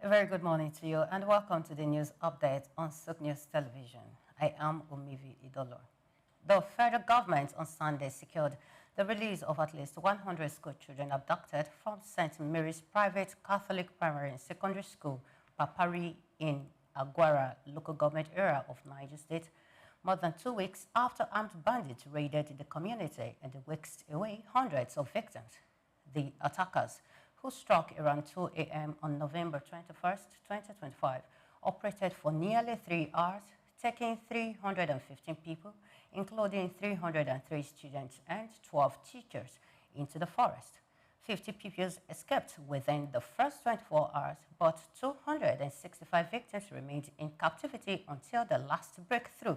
A very good morning to you and welcome to the news update on SOUQ News Television. I am Umivi Idolo. The federal government on Sunday secured the release of at least 100 school children abducted from St. Mary's Private Catholic Primary and Secondary School, Papari in Aguara, local government area of Niger State, more than 2 weeks after armed bandits raided the community and whisked away hundreds of victims. The attackers, who struck around 2 a.m. on November 21st, 2025, operated for nearly 3 hours, taking 315 people, including 303 students and 12 teachers, into the forest. 50 pupils escaped within the first 24 hours, but 265 victims remained in captivity until the last breakthrough.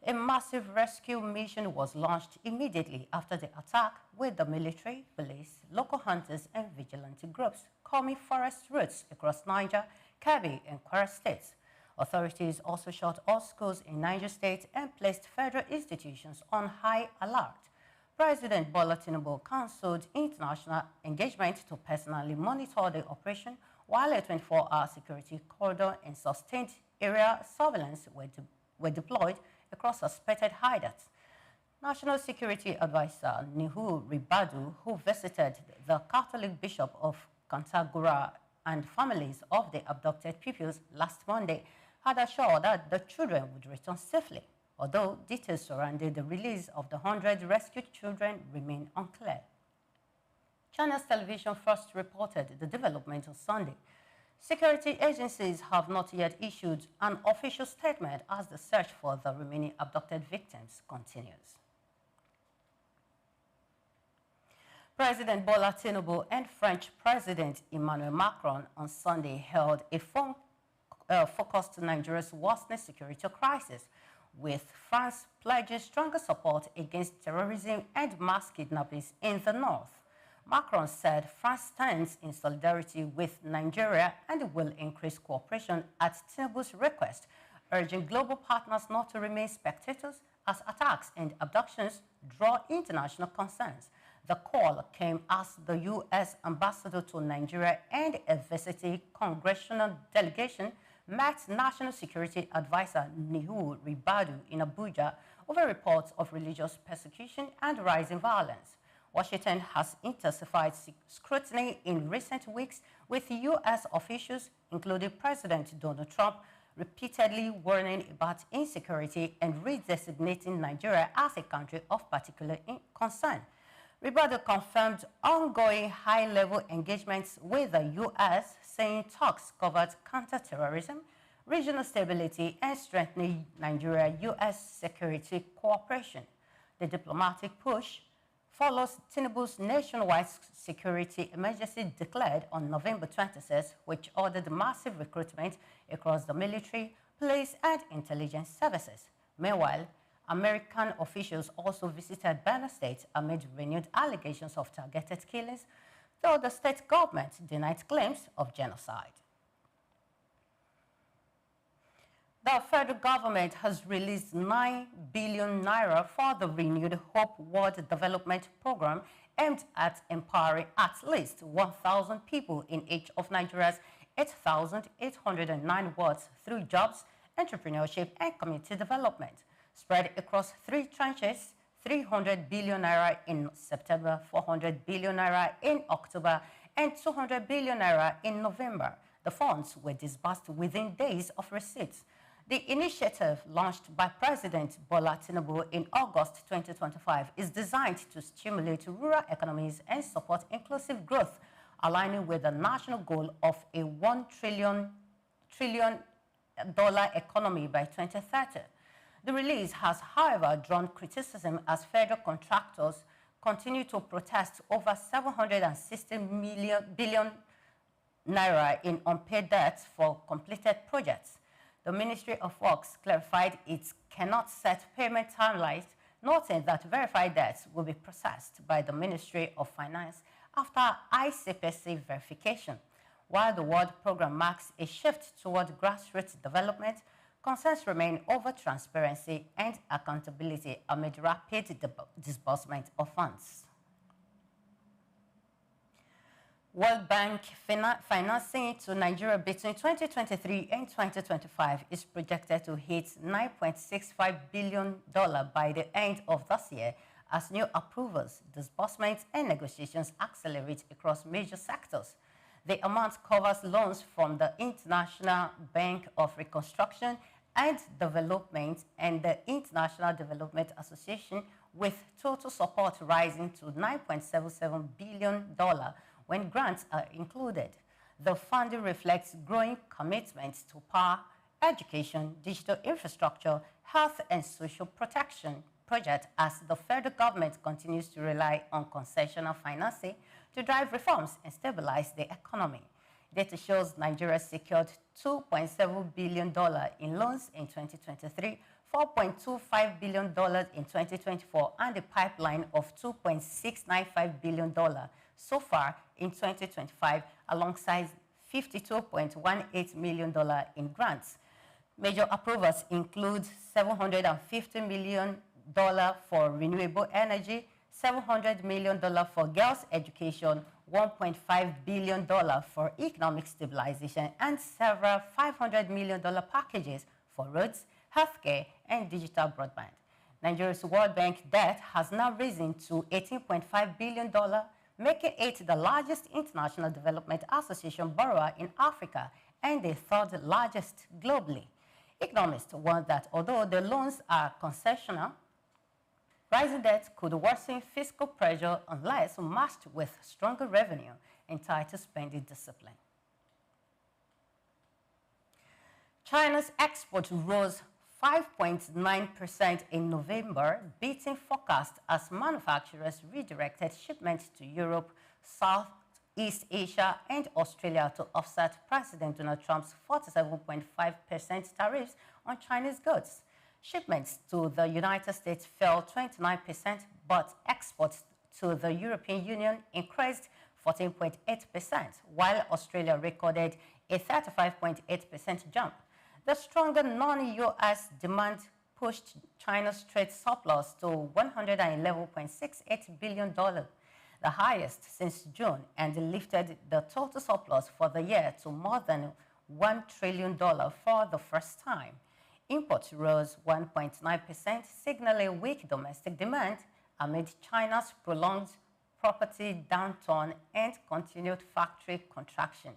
A massive rescue mission was launched immediately after the attack, with the military, police, local hunters, and vigilante groups combing forest routes across Niger, Kebbi, and Kwara states. Authorities also shut all schools in Niger State and placed federal institutions on high alert. President Bola Tinubu cancelled international engagement to personally monitor the operation, while a 24-hour security cordon and sustained area surveillance were deployed across suspected hideouts. National Security Advisor Nuhu Ribadu, who visited the Catholic Bishop of Kantagura and families of the abducted pupils last Monday, had assured that the children would return safely, although details surrounding the release of the 100 rescued children remain unclear. Channels Television first reported the development on Sunday. Security agencies have not yet issued an official statement as the search for the remaining abducted victims continues. President Bola Tinubu and French President Emmanuel Macron on Sunday held a phone focus to Nigeria's worsening security crisis, with France pledging stronger support against terrorism and mass kidnappings in the north. Macron said France stands in solidarity with Nigeria and will increase cooperation at Tinubu's request, urging global partners not to remain spectators as attacks and abductions draw international concerns. The call came as the U.S. ambassador to Nigeria and a visiting congressional delegation met National Security Advisor Nuhu Ribadu in Abuja over reports of religious persecution and rising violence. Washington has intensified scrutiny in recent weeks, with U.S. officials, including President Donald Trump, repeatedly warning about insecurity and redesignating Nigeria as a country of particular concern. Ribadu confirmed ongoing high-level engagements with the U.S., saying talks covered counterterrorism, regional stability, and strengthening Nigeria-U.S. security cooperation. The diplomatic push follows Tinubu's nationwide security emergency declared on November 26, which ordered massive recruitment across the military, police, and intelligence services. Meanwhile, American officials also visited Benue State amid renewed allegations of targeted killings, though the state government denied claims of genocide. The federal government has released 9 billion naira for the renewed Hope World Development Program, aimed at empowering at least 1,000 people in each of Nigeria's 8,809 wards through jobs, entrepreneurship, and community development. Spread across 3 tranches, 300 billion naira in September, 400 billion naira in October, and 200 billion naira in November. The funds were disbursed within days of receipts. The initiative, launched by President Bola Tinubu in August 2025, is designed to stimulate rural economies and support inclusive growth, aligning with the national goal of a $1 trillion economy by 2030. The release has, however, drawn criticism as federal contractors continue to protest over 760 billion naira in unpaid debts for completed projects. The Ministry of Works clarified it cannot set payment timelines, noting that verified debts will be processed by the Ministry of Finance after ICPC verification. While the World Program marks a shift toward grassroots development, concerns remain over transparency and accountability amid rapid disbursement of funds. World Bank financing to Nigeria between 2023 and 2025 is projected to hit $9.65 billion by the end of this year as new approvals, disbursements, and negotiations accelerate across major sectors. The amount covers loans from the International Bank of Reconstruction and Development and the International Development Association, with total support rising to $9.77 billion when grants are included. The funding reflects growing commitments to power, education, digital infrastructure, health, and social protection projects as the federal government continues to rely on concessional financing to drive reforms and stabilize the economy. Data shows Nigeria secured $2.7 billion in loans in 2023, $4.25 billion in 2024, and a pipeline of $2.695 billion so far in 2025, alongside $52.18 million in grants. Major approvals include $750 million for renewable energy, $700 million for girls' education, $1.5 billion for economic stabilization, and several $500 million packages for roads, healthcare, and digital broadband. Nigeria's World Bank debt has now risen to $18.5 billion, making it the largest international development association borrower in Africa and the third largest globally. Economists warn that although the loans are concessional, rising debt could worsen fiscal pressure unless matched with stronger revenue and tighter spending discipline. China's exports rose 5.9% in November, beating forecasts as manufacturers redirected shipments to Europe, Southeast Asia, and Australia to offset President Donald Trump's 47.5% tariffs on Chinese goods. Shipments to the United States fell 29%, but exports to the European Union increased 14.8%, while Australia recorded a 35.8% jump. The stronger non-U.S. demand pushed China's trade surplus to $111.68 billion, the highest since June, and lifted the total surplus for the year to more than $1 trillion for the first time. Imports rose 1.9%, signaling weak domestic demand amid China's prolonged property downturn and continued factory contraction.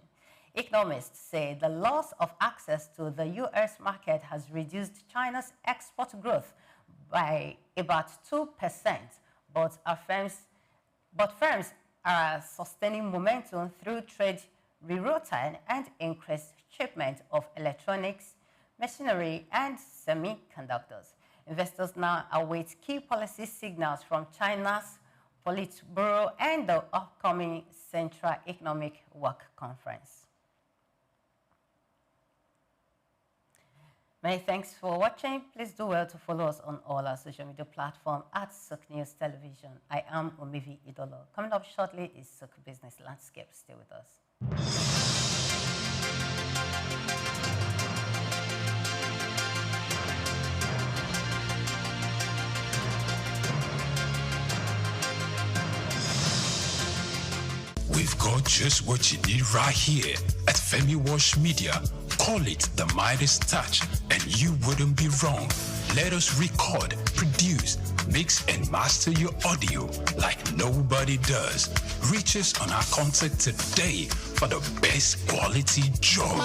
Economists say the loss of access to the U.S. market has reduced China's export growth by about 2%, but firms are sustaining momentum through trade rerouting and increased shipment of electronics, machinery, and semiconductors. Investors now await key policy signals from China's Politburo and the upcoming Central Economic Work Conference. Many thanks for watching. Please do well to follow us on all our social media platforms at SOUQ News Television. I am Umivi Idolo. Coming up shortly is SOUQ Business Landscape. Stay with us. We've got just what you need right here at Femi Wash Media. Call it the Midas touch, and you wouldn't be wrong. Let us record, produce, mix, and master your audio like nobody does. Reach us on our contact today for the best quality job.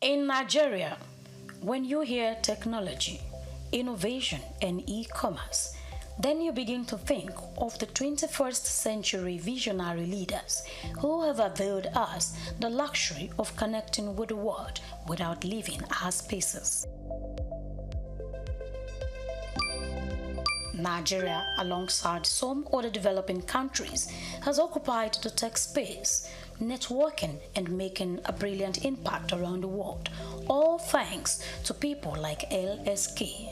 In Nigeria, when you hear technology, innovation, and e-commerce, then you begin to think of the 21st century visionary leaders who have availed us the luxury of connecting with the world without leaving our spaces. Nigeria, alongside some other developing countries, has occupied the tech space, networking and making a brilliant impact around the world, all thanks to people like LSK.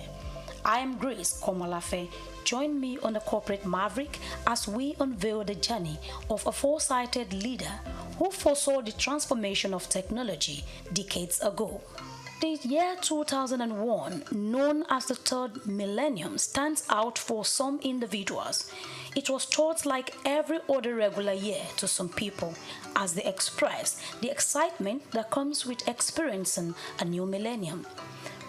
I am Grace Komalafe. Join me on the Corporate Maverick as we unveil the journey of a foresighted leader who foresaw the transformation of technology decades ago. The year 2001, known as the third millennium, stands out for some individuals. It was thought like every other regular year to some people, as they express the excitement that comes with experiencing a new millennium.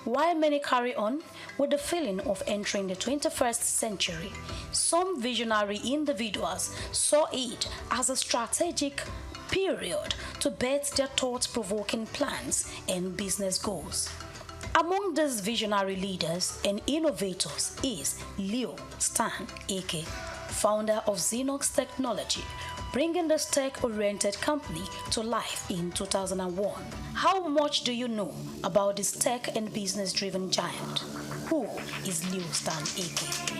While many carry on with the feeling of entering the 21st century, some visionary individuals saw it as a strategic period to bet their thought-provoking plans and business goals. Among these visionary leaders and innovators is Leo Stan Eke, founder of Xenox Technology, bringing this tech-oriented company to life in 2001. How much do you know about this tech and business-driven giant? Who is Leo Stan Eke?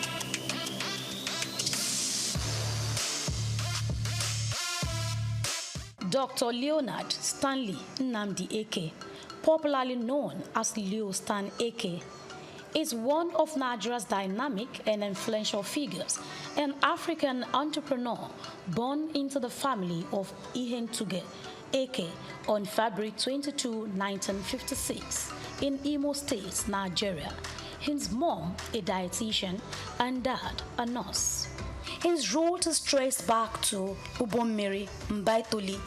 Dr. Leonard Stanley Nnamdi Eke, popularly known as Leo Stan Eke, is one of Nigeria's dynamic and influential figures, an African entrepreneur born into the family of Ihentuge Eke on February 22, 1956, in Imo State, Nigeria. His mom, a dietitian, and dad, a nurse. His root is traced back to Ubommiri Mbaitoli,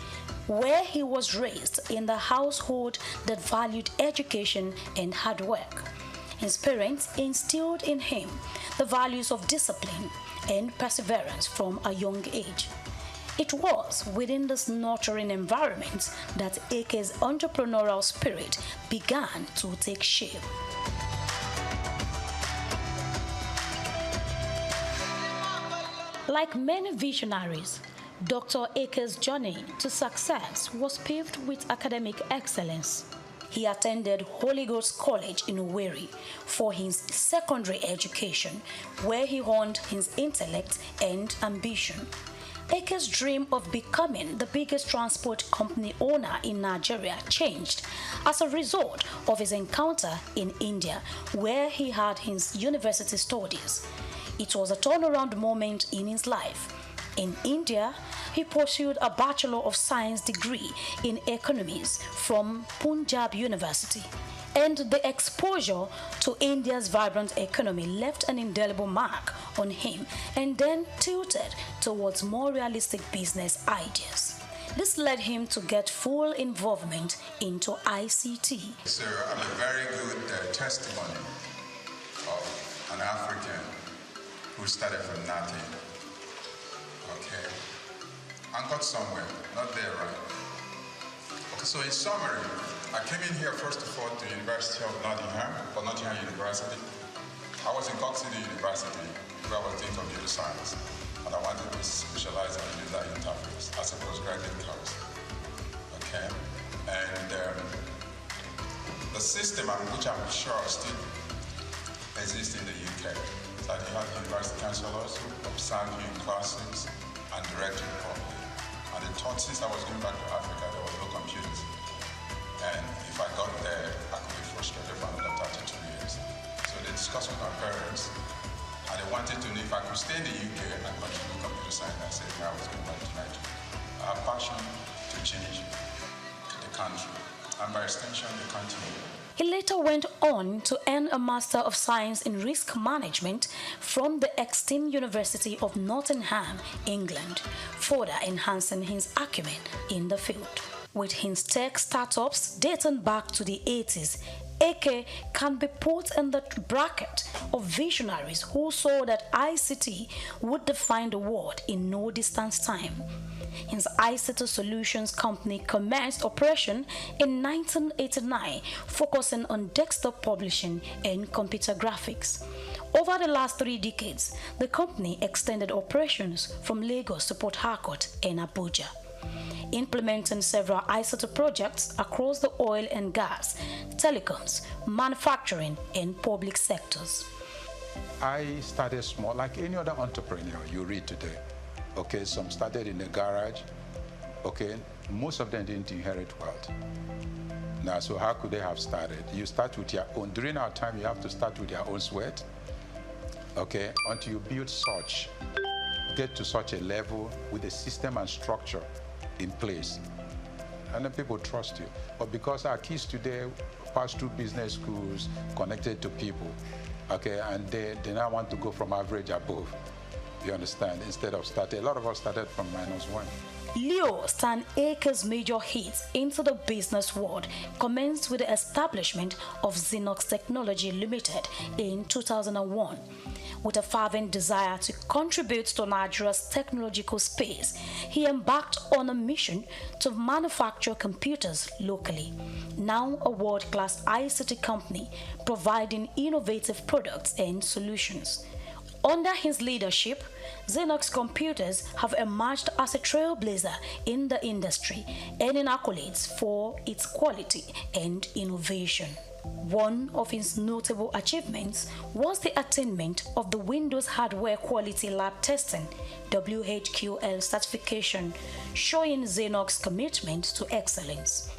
where he was raised in the household that valued education and hard work. His parents instilled in him the values of discipline and perseverance from a young age. It was within this nurturing environment that Eke's entrepreneurial spirit began to take shape. Like many visionaries, Dr. Eke's journey to success was paved with academic excellence. He attended Holy Ghost College in Owerri for his secondary education, where he honed his intellect and ambition. Eke's dream of becoming the biggest transport company owner in Nigeria changed as a result of his encounter in India, where he had his university studies. It was a turnaround moment in his life. In India, he pursued a Bachelor of Science degree in economics from Punjab University, and the exposure to India's vibrant economy left an indelible mark on him and then tilted towards more realistic business ideas. This led him to get full involvement into ICT. So I'm a very good testimony of an African who started from nothing, okay, and got somewhere, not there, right? Okay, so in summary, I came in here first of all to the University of Nottingham, or Nottingham University. I was in Cork City University, where I was doing computer science, and I wanted to specialize in user interface as a postgraduate course, okay? And the system, which I'm sure still exists in the UK, that you have university counselors who observe you in classes and direct you properly. And they thought since I was going back to Africa, there were no computers. And if I got there, I could be frustrated for another 32 years. So they discussed with my parents, and they wanted to know if I could stay in the UK and continue computer science. I said, no, I was going back to Nigeria. I have passion to change the country, and by extension, the continent. He later went on to earn a Master of Science in Risk Management from the esteemed University of Nottingham, England, further enhancing his acumen in the field. With his tech startups dating back to the 80s, Eke can be put in the bracket of visionaries who saw that ICT would define the world in no distant time. His ICT Solutions company commenced operation in 1989, focusing on desktop publishing and computer graphics. Over the last 3 decades, the company extended operations from Lagos to Port Harcourt and Abuja, implementing several ICT projects across the oil and gas, telecoms, manufacturing, and public sectors. I started small, like any other entrepreneur you read today. Okay, some started in a garage. Okay, most of them didn't inherit wealth. Now, so how could they have started? You start with your own. During our time, you have to start with your own sweat. Okay, until you build such, get to such a level with a system and structure in place. And then people trust you. But because our kids today pass through business schools connected to people, okay, and they now want to go from average above, you understand, instead of starting. A lot of us started from -1. Leo Stan Akers' major hit into the business world commenced with the establishment of SOUQ Technology Limited in 2001. With a fervent desire to contribute to Nigeria's technological space, he embarked on a mission to manufacture computers locally. Now a world-class ICT company providing innovative products and solutions. Under his leadership, SOUQ Computers have emerged as a trailblazer in the industry, earning accolades for its quality and innovation. One of his notable achievements was the attainment of the Windows Hardware Quality Lab Testing (WHQL) certification, showing SOUQ's commitment to excellence.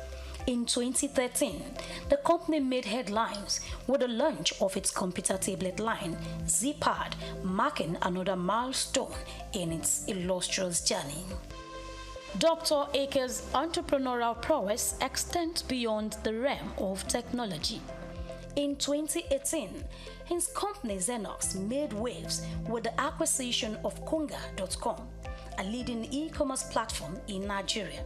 In 2013, the company made headlines with the launch of its computer tablet line, ZPad, marking another milestone in its illustrious journey. Dr. Akers' entrepreneurial prowess extends beyond the realm of technology. In 2018, his company SOUQ made waves with the acquisition of Konga.com, a leading e-commerce platform in Nigeria.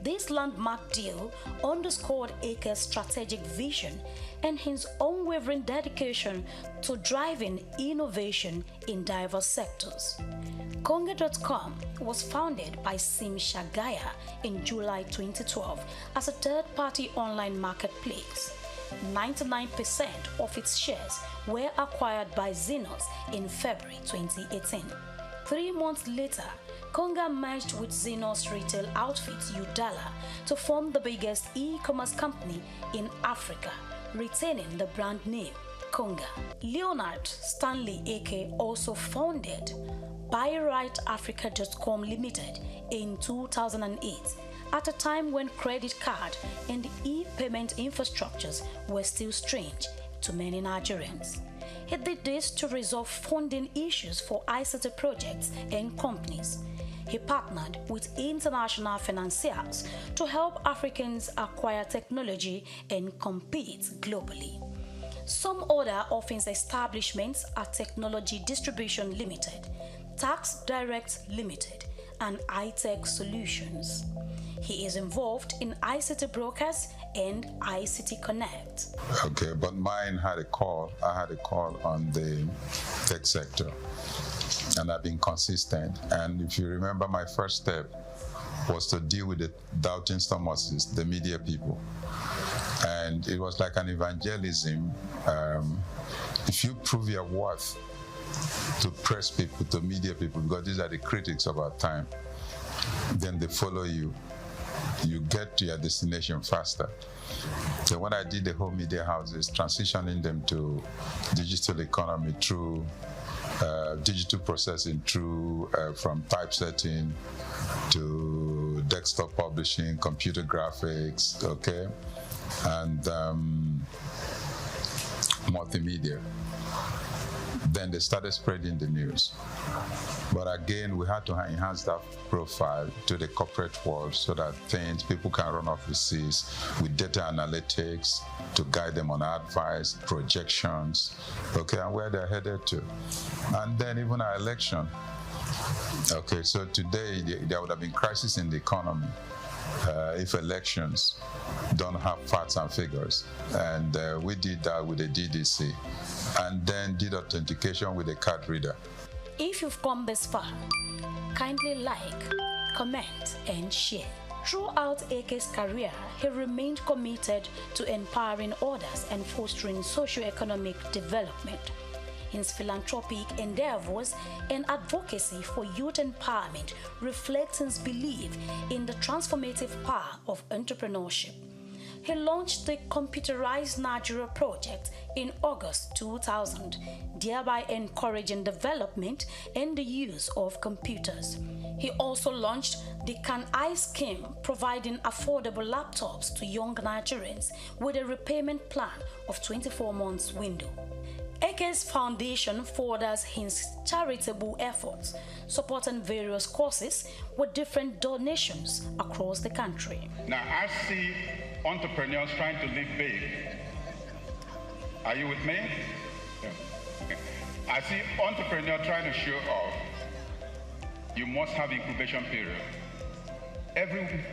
This landmark deal underscored Akers' strategic vision and his unwavering dedication to driving innovation in diverse sectors. Konga.com was founded by Sim Shagaya in July 2012 as a third-party online marketplace. 99% of its shares were acquired by SOUQ in February 2018. 3 months later, Konga merged with SOUQ's retail outfit Udala to form the biggest e-commerce company in Africa, retaining the brand name Konga. Leonard Stanley Ake also founded BuyRightAfrica.com Limited in 2008, at a time when credit card and e-payment infrastructures were still strange to many Nigerians. He did this to resolve funding issues for ICT projects and companies. He partnered with international financiers to help Africans acquire technology and compete globally. Some other of his establishments are Technology Distribution Limited, Tax Direct Limited, and iTech Solutions. He is involved in ICT Brokers and ICT Connect. Okay, but mine had a call. I had a call on the tech sector, and I've been consistent. And if you remember, my first step was to deal with the doubting Thomases, the media people. And it was like an evangelism. If you prove your worth to press people, to media people, because these are the critics of our time, then they follow you. You get to your destination faster. So when I did the whole media houses, transitioning them to digital economy through digital processing, through from typesetting to desktop publishing, computer graphics, okay, and multimedia. Then they started spreading the news. But again, we had to enhance that profile to the corporate world so that people can run offices with data analytics to guide them on advice, projections, okay, and where they're headed to. And then even our election. Okay, so today there would have been crisis in the economy if elections don't have facts and figures. And we did that with the DDC, and then did authentication with a card reader. If you've come this far, kindly like, comment, and share. Throughout Ake's career, he remained committed to empowering others and fostering socio-economic development. His philanthropic endeavors and advocacy for youth empowerment reflect his belief in the transformative power of entrepreneurship. He launched the Computerized Nigeria project in August 2000, thereby encouraging development and the use of computers. He also launched the Can I scheme, providing affordable laptops to young Nigerians with a repayment plan of 24 months window. Eke's foundation furthers his charitable efforts, supporting various causes with different donations across the country. Now, I see entrepreneurs trying to live big. Are you with me? Yeah. I see entrepreneurs trying to show off. You must have incubation period. Every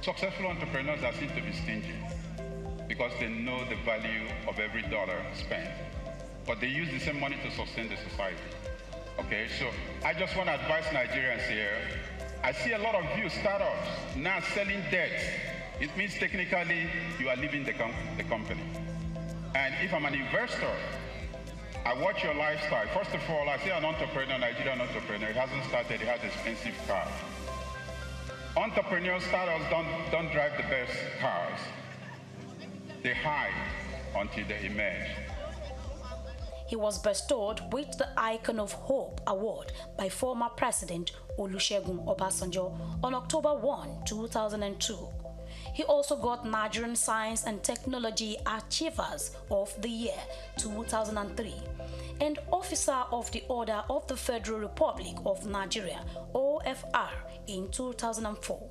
successful entrepreneurs are seen to be stingy because they know the value of every dollar spent. But they use the same money to sustain the society. Okay, so I just want to advise Nigerians here. I see a lot of you startups now selling debt. It means technically you are leaving the company. And if I'm an investor, I watch your lifestyle. First of all, I see an entrepreneur, Nigerian entrepreneur, he hasn't started, he has an expensive car. Entrepreneurs, startups don't drive the best cars. They hide until they emerge. He was bestowed with the Icon of Hope Award by former President Olusegun Obasanjo on October 1, 2002. He also got Nigerian Science and Technology Achievers of the Year 2003 and Officer of the Order of the Federal Republic of Nigeria OFR in 2004.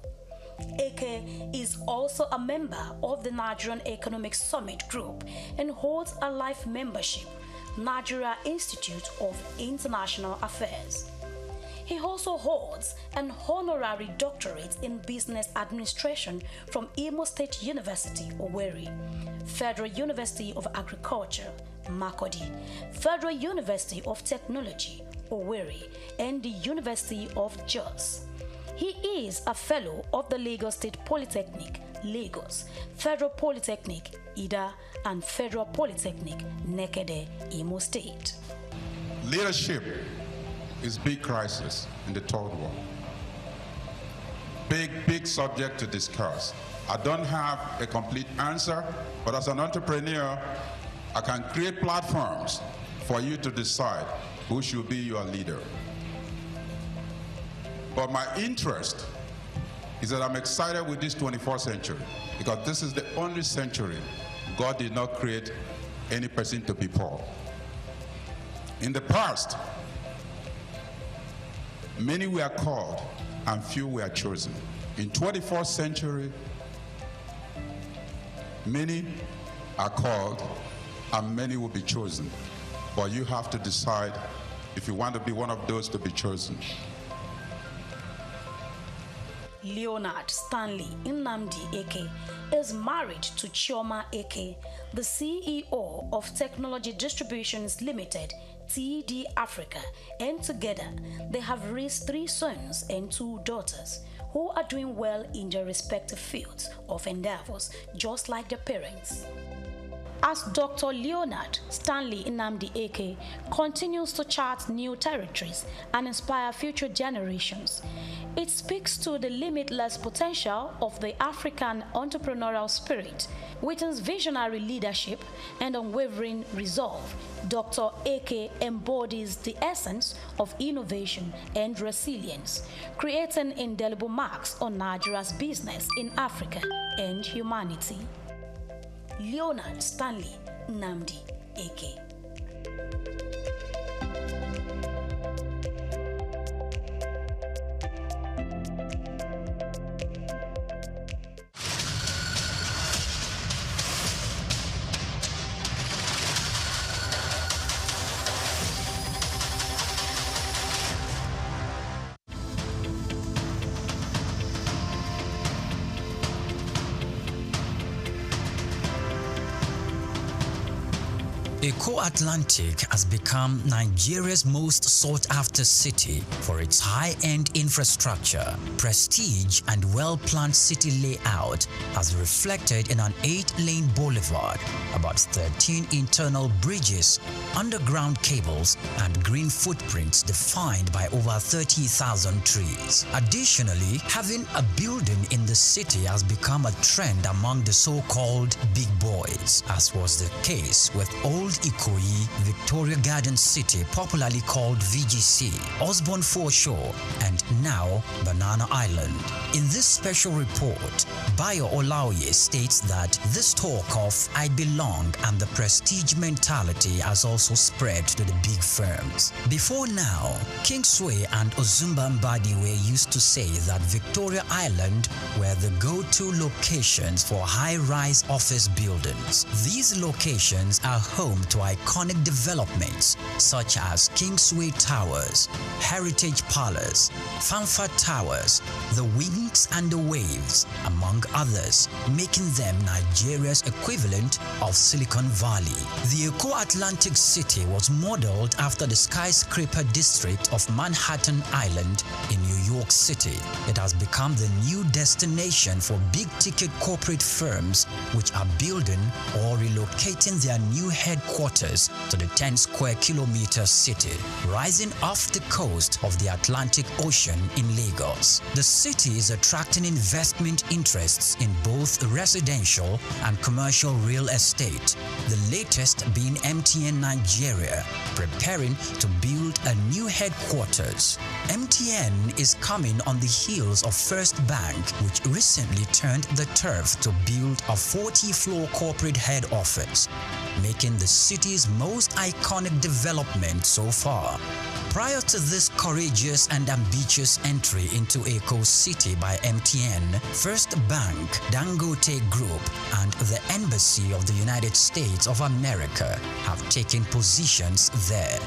Eke is also a member of the Nigerian Economic Summit Group and holds a life membership Nigeria Institute of International Affairs. He also holds an honorary doctorate in business administration from Imo State University, Owerri, Federal University of Agriculture, Makurdi, Federal University of Technology, Owerri, and the University of Jos. He is a fellow of the Lagos State Polytechnic, Lagos, Federal Polytechnic, Ida, and Federal Polytechnic, Nekede, Imo State. Leadership is big crisis in the third world. Big subject to discuss. I don't have a complete answer, but as an entrepreneur, I can create platforms for you to decide who should be your leader. But my interest is that I'm excited with this 21st century because this is the only century God did not create any person to be poor. In the past, many were called and few were chosen. In 21st century, many are called and many will be chosen. But you have to decide if you want to be one of those to be chosen. Leonard Stanley Nnamdi Eke is married to Chioma Eke, the CEO of Technology Distributions Limited, TD Africa, and together they have raised 3 sons and 2 daughters who are doing well in their respective fields of endeavors, just like their parents. As Dr. Leonard Stanley Nnamdi Eke continues to chart new territories and inspire future generations, it speaks to the limitless potential of the African entrepreneurial spirit. With his visionary leadership and unwavering resolve, Dr. Eke embodies the essence of innovation and resilience, creating indelible marks on Nigeria's business in Africa and humanity. Leonard Stanley Nnamdi Eke. SOUQ Atlantic has become Nigeria's most sought-after city for its high-end infrastructure, prestige, and well-planned city layout, as reflected in an 8-lane boulevard, about 13 internal bridges, underground cables, and green footprints defined by over 30,000 trees. Additionally, having a building in the city has become a trend among the so-called big boys, as was the case with Old Ikoyi, Victoria Garden City, popularly called VGC, Osborne Foreshore, and now Banana Island. In this special report, Bayo Olaoye states that this talk of "I belong" and the prestige mentality has also spread to the big firms. Before now, Kingsway and Ozumba Mbadi were used to say that Victoria Island were the go-to locations for high-rise office buildings. These locations are home to iconic developments such as Kingsway Towers, Heritage Palace, Fanfare Towers, the Wings and the Waves, among others, making them Nigeria's equivalent of Silicon Valley. The SOUQ Atlantic City was modeled after the skyscraper district of Manhattan Island in New York City. It has become the new destination for big-ticket corporate firms which are building or relocating their new headquarters to the 10-square-kilometer city, rising off the coast of the Atlantic Ocean in Lagos. The city is attracting investment interests in both residential and commercial real estate, the latest being MTN Nigeria, preparing to build a new headquarters. MTN is coming on the heels of First Bank, which recently turned the turf to build a 40-floor corporate head office, making the city's most iconic development so far. Prior to this courageous and ambitious entry into SOUQ City by MTN, First Bank, Dangote Group, and the Embassy of the United States of America have taken positions there,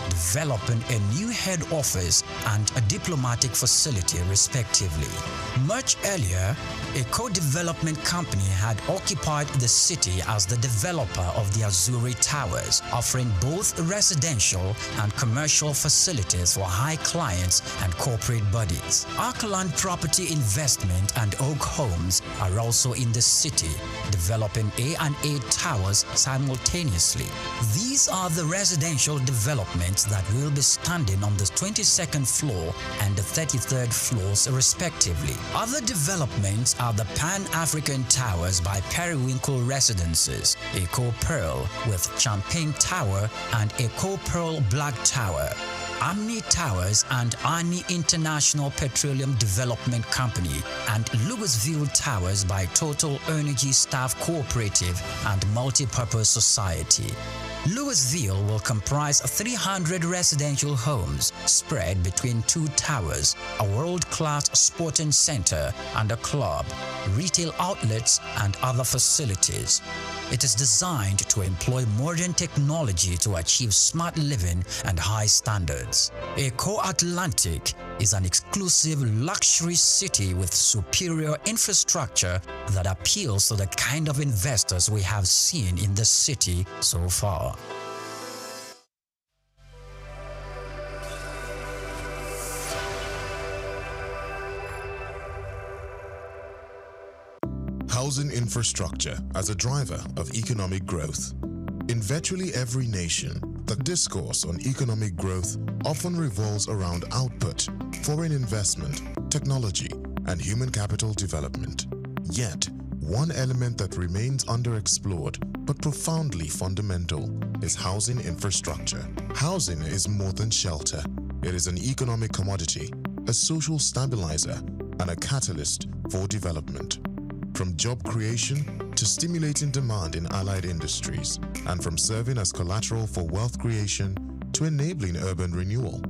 developing a new head office and a diplomatic facility respectively. Much earlier, a co-development company had occupied the city as the developer of the Azuri Towers, offering both residential and commercial facilities for high clients and corporate bodies. Arcland Property Investment and SOUQ Homes are also in the city, developing A&A Towers simultaneously. These are the residential developments that will be standing on the 22nd floor and the 33rd floors respectively. Other developments are the Pan-African Towers by Periwinkle Residences, SOUQ Pearl with Champagne Tower and SOUQ Pearl Black Tower, Amni Towers and Ani International Petroleum Development Company, and Louisville Towers by Total Energy Staff Cooperative and Multipurpose Society. Louisville will comprise 300 residential homes spread between 2 towers, a world-class sporting center and a club, retail outlets, and other facilities. It is designed to employ modern technology to achieve smart living and high standards. SOUQ Atlantic is an exclusive luxury city with superior infrastructure that appeals to the kind of investors we have seen in the city so far. Housing infrastructure as a driver of economic growth. In virtually every nation, the discourse on economic growth often revolves around output, foreign investment, technology, and human capital development. Yet, one element that remains underexplored but profoundly fundamental is housing infrastructure. Housing is more than shelter. It is an economic commodity, a social stabilizer, and a catalyst for development. From job creation to stimulating demand in allied industries, and from serving as collateral for wealth creation to enabling urban renewal,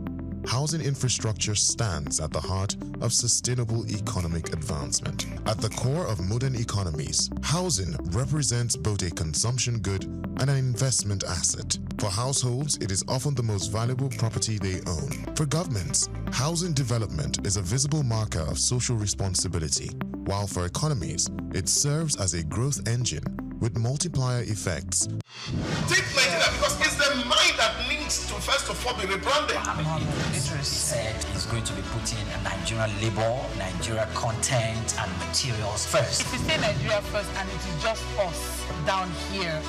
housing infrastructure stands at the heart of sustainable economic advancement. At the core of modern economies, housing represents both a consumption good and an investment asset. For households, it is often the most valuable property they own. For governments, housing development is a visible marker of social responsibility, while for economies, it serves as a growth engine with multiplier effects. Take Nigeria because it's the mind that needs to first of all be rebranded. Idris said he's going to be putting Nigerian labor, Nigeria content and materials first. If you say Nigeria first and it is just us down here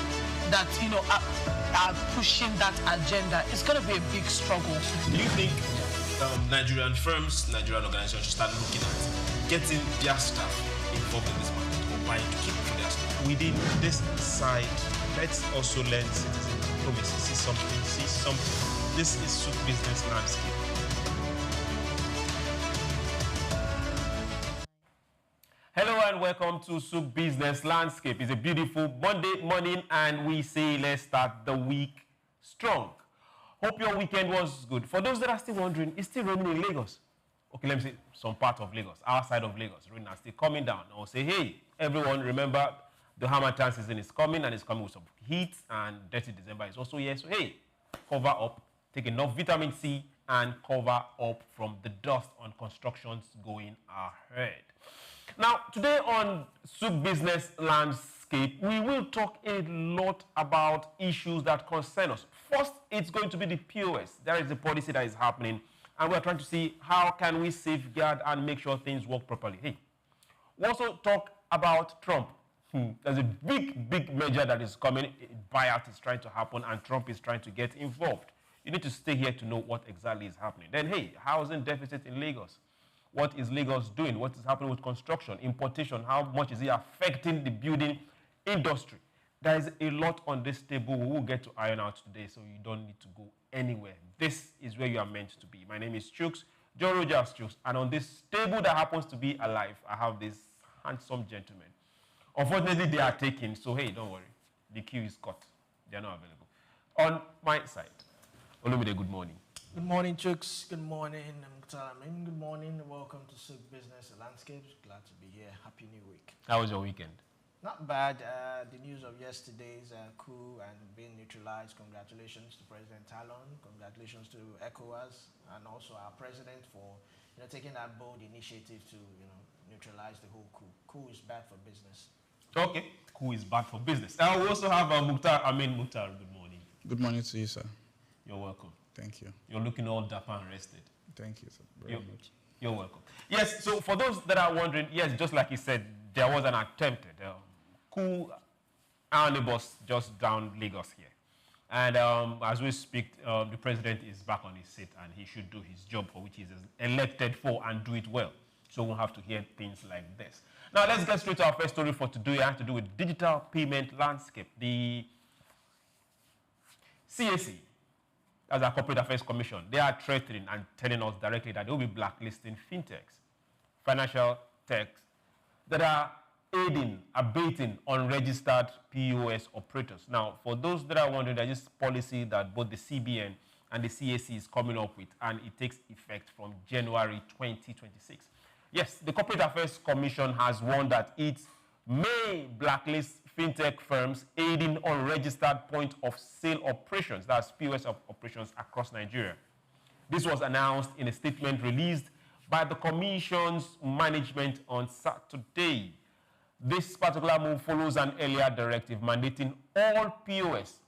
that, you know, are pushing that agenda, it's going to be a big struggle. Do you think Nigerian firms, Nigerian organizations should start looking at getting their staff involved in this market or buying to keep for their staff? Within this side, let's also learn citizen diplomacy. See something. This is SOUQ business landscape. Hello and welcome to SOUQ Business Landscape. It's a beautiful Monday morning and we say let's start the week strong. Hope your weekend was good. For those that are still wondering, it's still raining in Lagos. Okay, let me say some part of Lagos, our side of Lagos. Rain is still coming down. I'll say, hey, everyone, remember the Harmattan season is coming and it's coming with some heat and dirty December is also here. So, hey, cover up, take enough vitamin C and cover up from the dust on constructions going ahead. Now, today on SOUQ Business Landscape, we will talk a lot about issues that concern us. First, it's going to be the POS. There is a policy that is happening, and we're trying to see how can we safeguard and make sure things work properly. Hey, we also talk about Trump. There's a big measure that is coming. A buyout is trying to happen, and Trump is trying to get involved. You need to stay here to know what exactly is happening. Then, hey, housing deficit in Lagos. What is Lagos doing? What is happening with construction, importation? How much is it affecting the building industry? There is a lot on this table we will get to iron out today, so you don't need to go anywhere. This is where you are meant to be. My name is SOUQ, Joe Rogers SOUQ, and on this table that happens to be alive, I have this handsome gentleman. Unfortunately, they are taken, so hey, don't worry. The queue is cut. They are not available. On my side, Olumide, good morning. Good morning, SOUQ. Good morning, Mukhtar. Good morning. Welcome to SOUQ Business Landscapes. Glad to be here. Happy New Week. How was your weekend? Not bad. The news of yesterday's coup and being neutralized. Congratulations to President Talon. Congratulations to ECOWAS and also our president for taking that bold initiative to neutralize the whole coup. Coup is bad for business. Okay, coup is bad for business. We also have Mukhtar. Mukhtar, good morning. Good morning to you, sir. You're welcome. Thank you. You're looking all dapper and rested. Thank you, sir. Very much. You're welcome. Yes, so for those that are wondering, yes, just like he said, there was an attempted coup. Our neighbors just down Lagos here. And as we speak, the president is back on his seat and he should do his job for which he's elected for and do it well. So we'll have to hear things like this. Now, let's get straight to our first story for today. It has to do with digital payment landscape. The CAC, as our Corporate Affairs Commission, they are threatening and telling us directly that they will be blacklisting Fintechs, financial techs, that are abating unregistered POS operators. Now, for those that are wondering, there's this policy that both the CBN and the CAC is coming up with, and it takes effect from January 2026. Yes, the Corporate Affairs Commission has warned that it may blacklist fintech firms aiding unregistered point-of-sale operations, that's POS operations across Nigeria. This was announced in a statement released by the Commission's management on Saturday. This particular move follows an earlier directive mandating all POS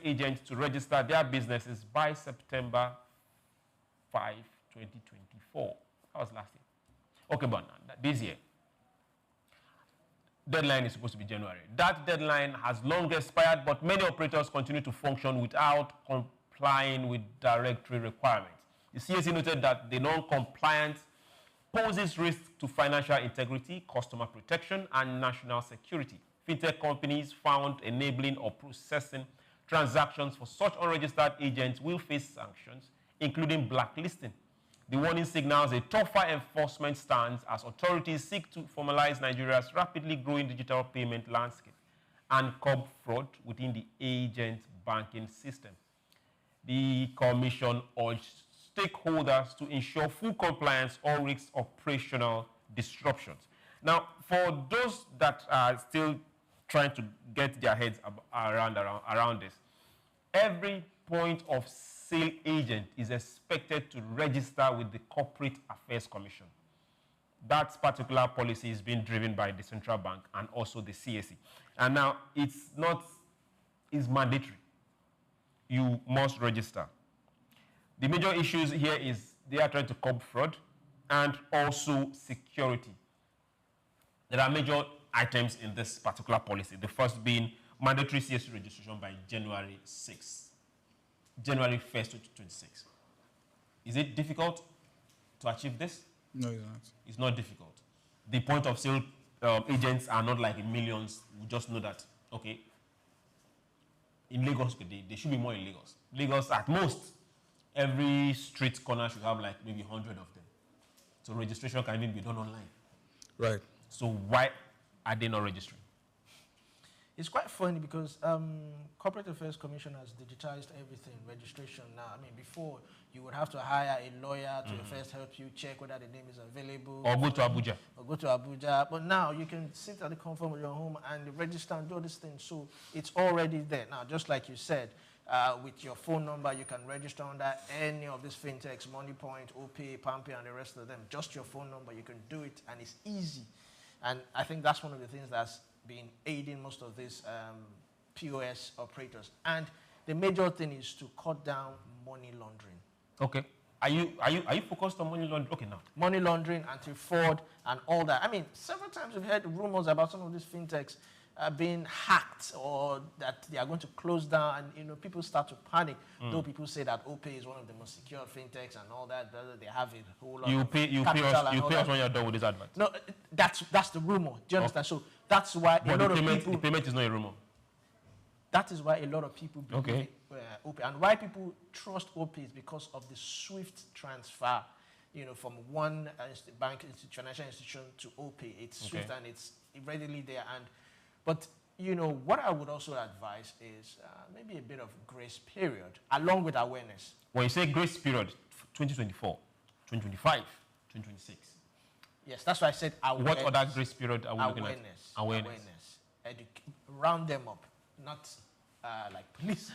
agents to register their businesses by September 5, 2024. That was last year. Okay, but this year, deadline is supposed to be January. That deadline has long expired, but many operators continue to function without complying with directory requirements. The CAC noted that the non-compliance poses risk to financial integrity, customer protection, and national security. Fintech companies found enabling or processing transactions for such unregistered agents will face sanctions, including blacklisting. The warning signals a tougher enforcement stance as authorities seek to formalize Nigeria's rapidly growing digital payment landscape and curb fraud within the agent banking system. The Commission urged stakeholders to ensure full compliance or risk operational disruptions. Now, for those that are still trying to get their heads around this, every point of sale agent is expected to register with the Corporate Affairs Commission. that particular policy is being driven by the central bank and also the CAC. And now it's mandatory. You must register. The major issues here is they are trying to curb fraud and also security. There are major items in this particular policy. The first being mandatory CAC registration by January 1st, 2026. Is it difficult to achieve this? No, it's not. It's not difficult. The point of sale agents are not like in millions. We just know that, okay, in Lagos, they should be more in Lagos. Lagos, at most, every street corner should have like maybe 100 of them. So registration can even be done online. Right. So why are they not registering? It's quite funny because Corporate Affairs Commission has digitized everything, registration now. I mean, before you would have to hire a lawyer to first help you check whether the name is available. Or go to Abuja. Or go to Abuja. But now you can sit at the comfort of your home and register and do all these things. So it's already there. Now, just like you said, with your phone number, you can register under any of these fintechs, MoneyPoint, OPay, PamPay, and the rest of them. Just your phone number, you can do it, and it's easy. And I think that's one of the things that's been aiding most of these POS operators. And the major thing is to cut down money laundering. Okay. Are you focused on money laundering? Okay, now. Money laundering, anti-fraud, and all that. I mean, several times we've heard rumors about some of these fintechs being hacked or that they are going to close down, and people start to panic. Though people say that OPay is one of the most secure fintechs and all that. They have a whole lot of capital. You pay us when you're done with this advert. No, that's the rumor. Do you understand? So that's why a lot of people. The payment is not a rumor. That is why a lot of people believe OPay, and why people trust OPay is because of the swift transfer. From one financial institution to OPay. It's swift and it's readily there. But what I would also advise is maybe a bit of grace period along with awareness. When you say grace period, 2024, 2025, 2026. Yes, that's why I said awareness. What other grace period are we looking at? Awareness. Round them up, not like police,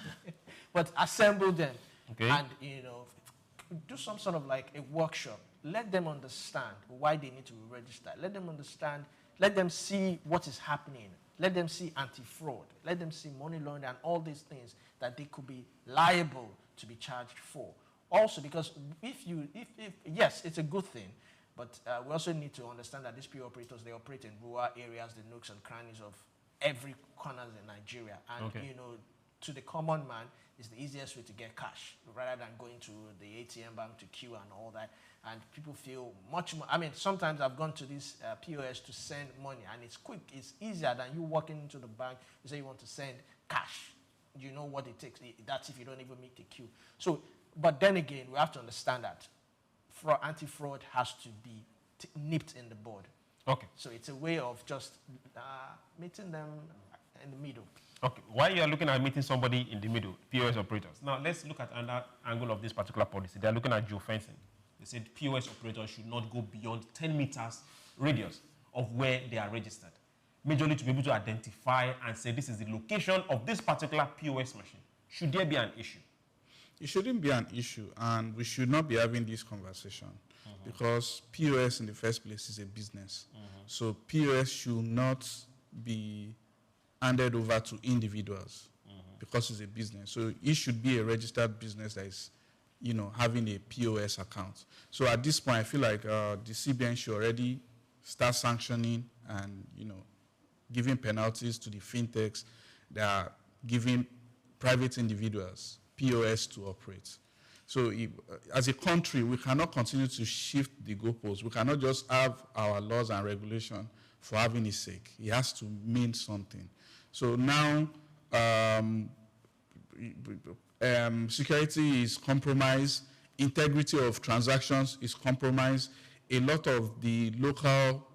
but assemble them. Okay. And do some sort of like a workshop. Let them understand why they need to register. Let them understand. Let them see what is happening. Let them see anti-fraud. Let them see money laundering and all these things that they could be liable to be charged for. Also, because yes, it's a good thing, but we also need to understand that these PO operators, they operate in rural areas, the nooks and crannies of every corner in Nigeria. And, to the common man, it's the easiest way to get cash rather than going to the ATM bank to queue and all that. And people feel much more. I mean, sometimes I've gone to this POS to send money, and it's quick. It's easier than you walking into the bank. You say you want to send cash. You know what it takes. That's if you don't even meet the queue. So, but then again, we have to understand that anti-fraud has to be nipped in the bud. Okay. So it's a way of just meeting them in the middle. Okay. While you are looking at meeting somebody in the middle, POS operators. Now, let's look at another angle of this particular policy. They are looking at geofencing. They said POS operators should not go beyond 10 meters radius of where they are registered, majorly to be able to identify and say this is the location of this particular POS machine. Should there be an issue? It shouldn't be an issue, and we should not be having this conversation because POS in the first place is a business. So POS should not be handed over to individuals because it's a business. So it should be a registered business that is having a POS account. So at this point, I feel like the CBN should already start sanctioning and, giving penalties to the fintechs that are giving private individuals POS to operate. So as a country, we cannot continue to shift the goalposts. We cannot just have our laws and regulation for having its sake. It has to mean something. So now, security is compromised, integrity of transactions is compromised. A lot of the local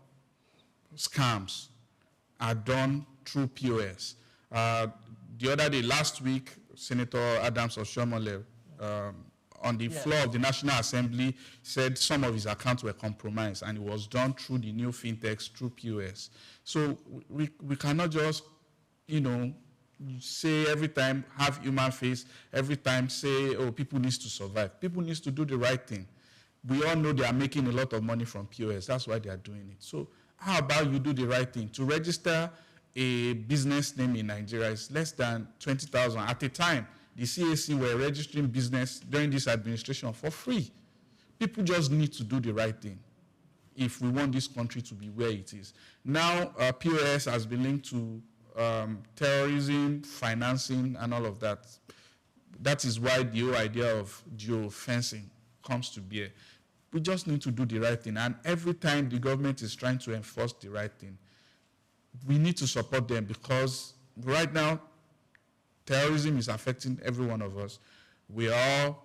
scams are done through POS. The other day, last week, Senator Adams Oshomole, on the floor of the National Assembly, said some of his accounts were compromised, and it was done through the new fintechs, through POS. So we cannot just, say every time, have human face, every time say, oh, people need to survive. People need to do the right thing. We all know they are making a lot of money from POS. That's why they are doing it. So how about you do the right thing? To register a business name in Nigeria is less than 20,000. At the time, the CAC were registering business during this administration for free. People just need to do the right thing if we want this country to be where it is. Now, POS has been linked to terrorism, financing, and all of that. That is why the whole idea of geofencing comes to bear. We just need to do the right thing. And every time the government is trying to enforce the right thing, we need to support them, because right now, terrorism is affecting every one of us. We are all,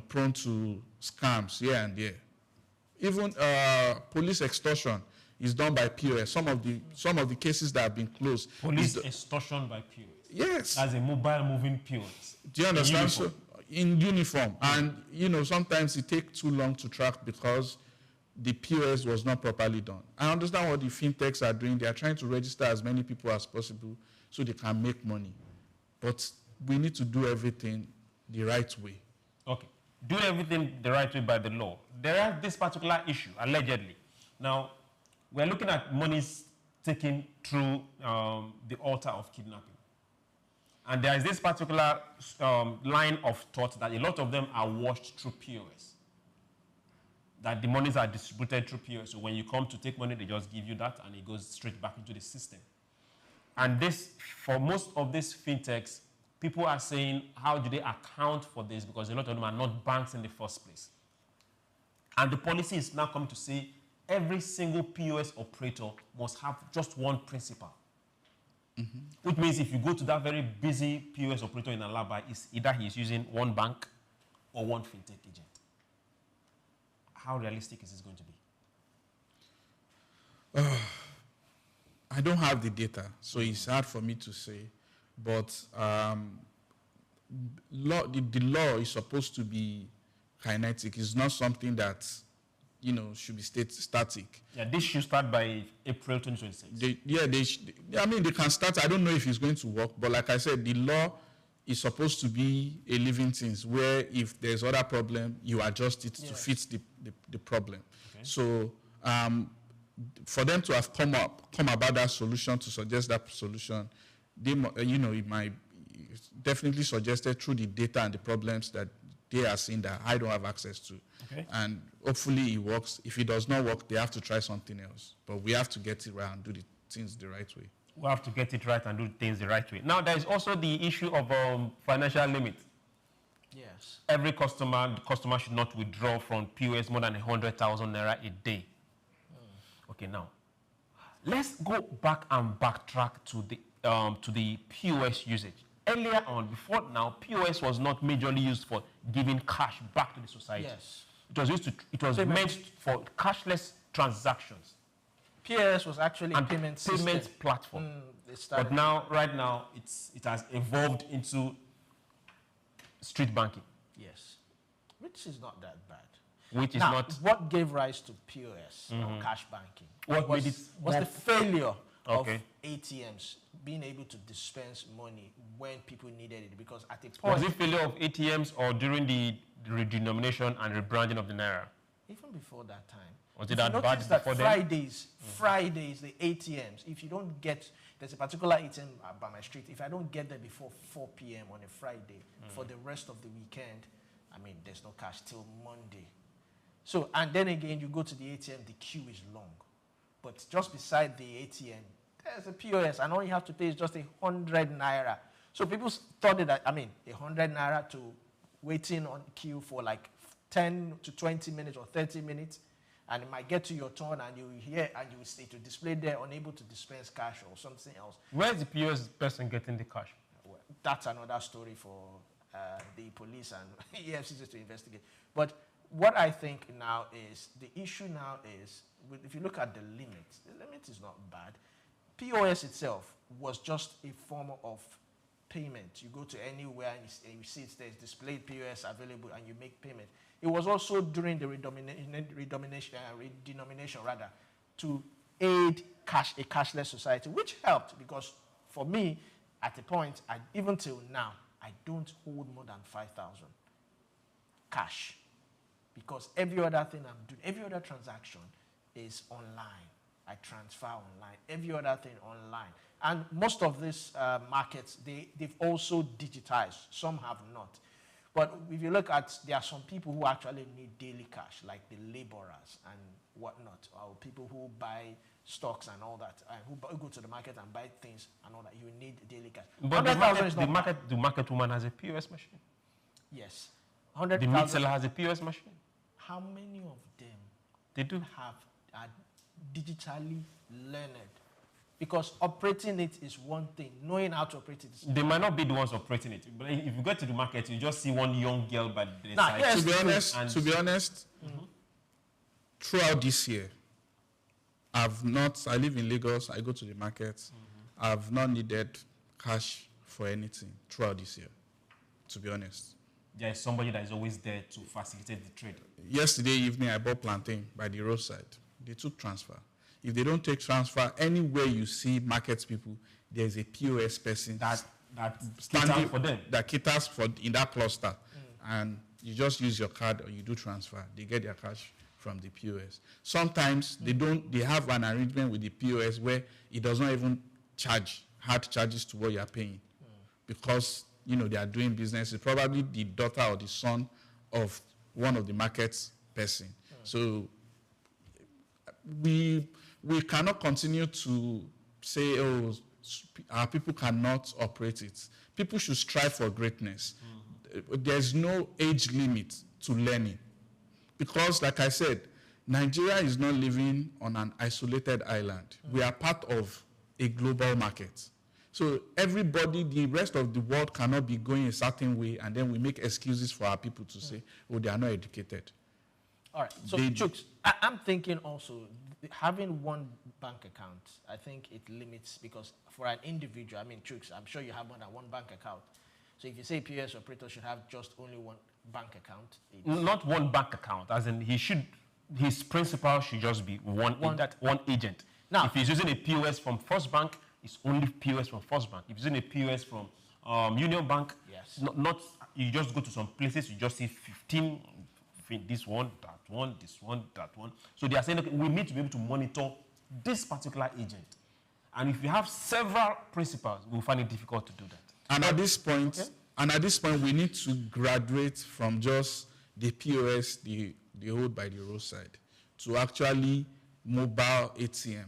prone to scams here and there. Even police extortion is done by POS. Some of the cases that have been closed. Police extortion by POS. Yes. As a mobile moving POS. Do you understand? In uniform. And, sometimes it takes too long to track because the POS was not properly done. I understand what the Fintechs are doing. They are trying to register as many people as possible so they can make money. But we need to do everything the right way. Okay. Do everything the right way by the law. There is this particular issue, allegedly. Now, we're looking at monies taken through the altar of kidnapping. And there is this particular line of thought that a lot of them are washed through POS. That the monies are distributed through POS. So when you come to take money, they just give you that and it goes straight back into the system. And this, for most of these fintechs, people are saying, how do they account for this? Because a lot of them are not banks in the first place. And the policy is now coming to say every single POS operator must have just one principal. Mm-hmm. Which means if you go to that very busy POS operator in Alaba, it's either he's using one bank or one fintech agent. How realistic is this going to be? I don't have the data, so it's hard for me to say. But the law is supposed to be kinetic. It's not something that should be static. Yeah, this should start by April 2026. They can start. I don't know if it's going to work, but like I said, the law is supposed to be a living thing where if there's other problem, you adjust it to fit the problem. Okay. So for them to have come about that solution, to suggest that solution, they, it might definitely suggested through the data and the problems that they are seeing that I don't have access to. Okay. And hopefully it works. If it does not work, they have to try something else. But we have to get it right and do the things the right way. We have to get it right and do things the right way. Now, there is also the issue of financial limit. Yes. Every customer should not withdraw from POS more than 100,000 naira a day. Okay, now, let's go back and backtrack to the POS usage. Earlier on, before now, POS was not majorly used for giving cash back to the society. Yes. It was meant for cashless transactions. POS was actually a payment platform. But now, right now, it has evolved into street banking. Yes. Which is not that bad. What gave rise to POS or cash banking? Was the failure of ATMs being able to dispense money when people needed it? Because at a point... Was it failure of ATMs or during the redenomination and rebranding of the Naira? Even before that time. Was it that bad before Fridays, the ATMs, if you don't get... There's a particular ATM by my street. If I don't get there before 4 p.m. on a Friday, for the rest of the weekend, there's no cash till Monday. So, and then again, you go to the ATM, the queue is long. But just beside the ATM, there's a POS, and all you have to pay is just 100 naira. So people thought that, 100 naira to waiting on queue for like 10 to 20 minutes or 30 minutes, and it might get to your turn, and you hear, and you will stay to display there, unable to dispense cash or something else. Where's the POS person getting the cash? Well, that's another story for the police and EFCC to investigate. But what I think now is, the issue now is, if you look at the limit is not bad. POS itself was just a form of payment. You go to anywhere and you see there's displayed POS available and you make payment. It was also during the redenomination to aid a cashless society, which helped because for me, at a point, even till now, I don't hold more than 5,000 cash. because every other thing I'm doing, every other transaction is online. I transfer online. Every other thing online. And most of these markets, they've also digitized. Some have not. But if you look at, there are some people who actually need daily cash, like the laborers and whatnot, or people who buy stocks and all that, and who go to the market and buy things and all that. You need daily cash. But the market woman has a POS machine. Yes. The meat seller has a POS machine. How many of them they do are digitally learned? Because operating it is one thing. Knowing how to operate it is they might not be the ones operating it. But if you go to the market, you just see one young girl by the side. Yes, to be honest, throughout this year, I live in Lagos, I go to the market. I've not needed cash for anything throughout this year, to be honest. There is somebody that is always there to facilitate the trade. Yesterday evening, I bought plantain by the roadside. They took transfer. If they don't take transfer, anywhere you see market people, there's a POS person that caters for them. That caters for in that cluster. And you just use your card or you do transfer. They get their cash from the POS. Sometimes they have an arrangement with the POS where it does not even charge hard charges to what you are paying. Because they are doing business. It's probably the daughter or the son of one of the market's person. So we cannot continue to say, our people cannot operate it. People should strive for greatness. There's no age limit to learning. Because, like I said, Nigeria is not living on an isolated island. We are part of a global market. So everybody, the rest of the world cannot be going a certain way, and then we make excuses for our people to say, they are not educated. All right. So, Chooks, I'm thinking also, having one bank account, I think it limits, because for an individual, Chooks, I'm sure you have more than one bank account. So if you say POS operator should have just only one bank account. Not one bank account, as in his principal should just be one agent. Now, if he's using a POS from First Bank, it's only POS from First Bank. If he's using a POS from Union Bank, yes. not you just go to some places, you just see 15, this one, that one, this one, that one. So they are saying, okay, we need to be able to monitor this particular agent. And if you have several principals, we'll find it difficult to do that. And at this point, we need to graduate from just the POS, the hold by the roadside, to actually mobile ATM.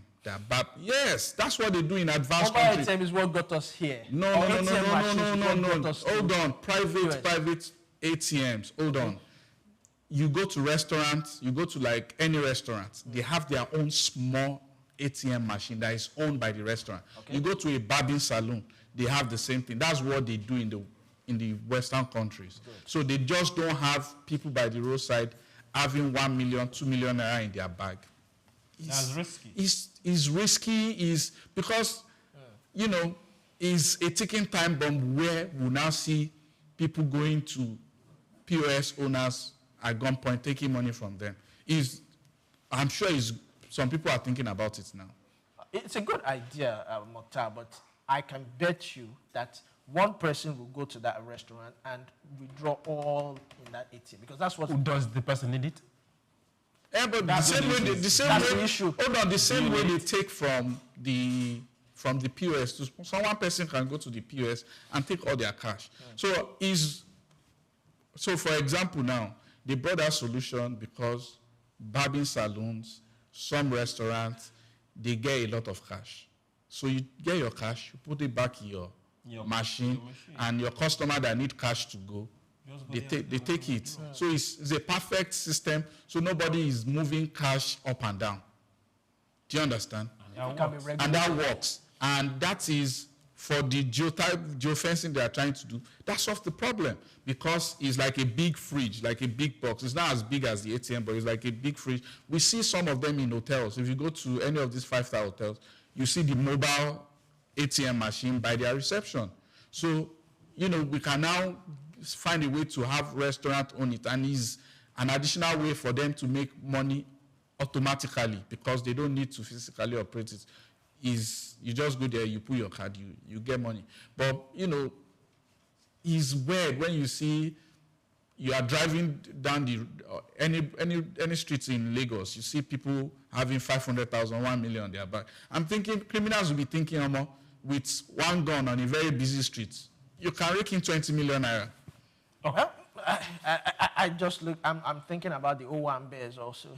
Yes, that's what they do in advanced countries. Mobile ATM is what got us here. No. Hold on. Private ATMs. Hold on. You go to restaurants, you go to like any restaurant, they have their own small ATM machine that is owned by the restaurant. Okay. You go to a barbing salon, they have the same thing. That's what they do in the Western countries. Good. So they just don't have people by the roadside having 1 million, 2 million naira in their bag. That's risky. It's risky, because, is a ticking time bomb where we'll now see people going to POS owners at gunpoint, taking money from them. I'm sure some people are thinking about it now. It's a good idea, Mokhtar, but I can bet you that one person will go to that restaurant and withdraw all in that ATM, because that's what... Does the person need it? Yeah, but the same way they take from the POS to one person can go to the POS and take all their cash. Yeah. So for example now, they brought that solution because barbing salons, some restaurants, they get a lot of cash. So you get your cash, you put it back in your machine, and your customer that need cash to go, they take it. Yeah. So it's a perfect system, so nobody is moving cash up and down. Do you understand? And that works. And that is, for the geofencing they are trying to do, that solves the problem, because it's like a big fridge, like a big box. It's not as big as the ATM, but it's like a big fridge. We see some of them in hotels. If you go to any of these 5-star hotels, you see the mobile ATM machine by their reception. So, we can now find a way to have restaurant own it, and is an additional way for them to make money automatically, because they don't need to physically operate it. You just go there, you put your card, you get money. But it's weird when you see you are driving down the any streets in Lagos, you see people having 500,000, 1 million on their back. I'm thinking criminals will be thinking, with one gun on a very busy street, you can rake in 20 million naira. Okay. I just look. I'm thinking about the O1 bears also.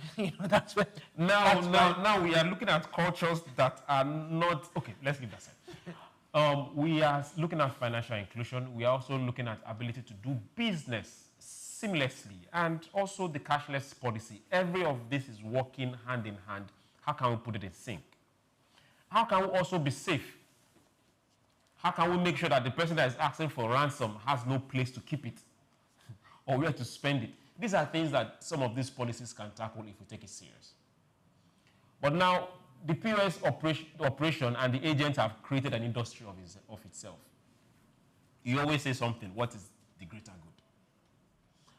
That's where. Now we are looking at cultures that are not okay. Let's leave that aside. We are looking at financial inclusion. We are also looking at ability to do business seamlessly, and also the cashless policy. Every of this is working hand in hand. How can we put it in sync? How can we also be safe? How can we make sure that the person that is asking for ransom has no place to keep it or where to spend it? These are things that some of these policies can tackle if we take it serious. But now, the POS operation and the agents have created an industry of itself. You always say something, what is the greater good?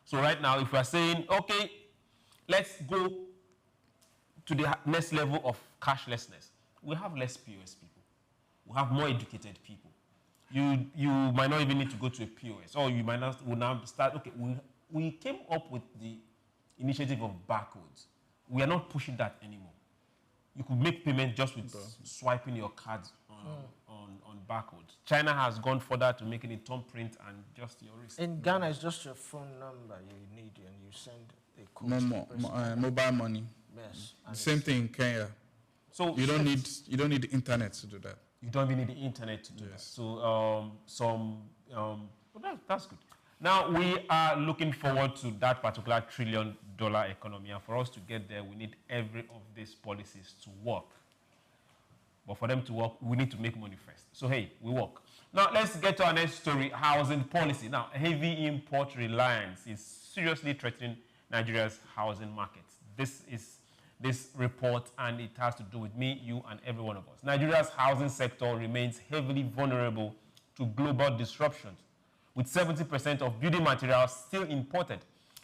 So right now, if we are saying, okay, let's go to the next level of cashlessness, we have less POS people. We have more educated people. You might not even need to go to a POS, or you might not will now start. Okay, we came up with the initiative of barcodes. We are not pushing that anymore. You could make payment just with swiping your cards on barcodes. China has gone further to making it thumbprint and just your wrist. In Ghana, it's just your phone number you need, and you send a code. Mobile money. Yes. The same thing in Kenya. So you don't need the internet to do that. You don't even need the internet to do that. So that's good. Now we are looking forward to that particular $1 trillion economy, and for us to get there, we need every of these policies to work. But for them to work, we need to make money first. So hey, we work. Now let's get to our next story: housing policy. Now, heavy import reliance is seriously threatening Nigeria's housing markets. This is this report, and it has to do with me, you, and every one of us. Nigeria's housing sector remains heavily vulnerable to global disruptions, with 70% of building materials still imported.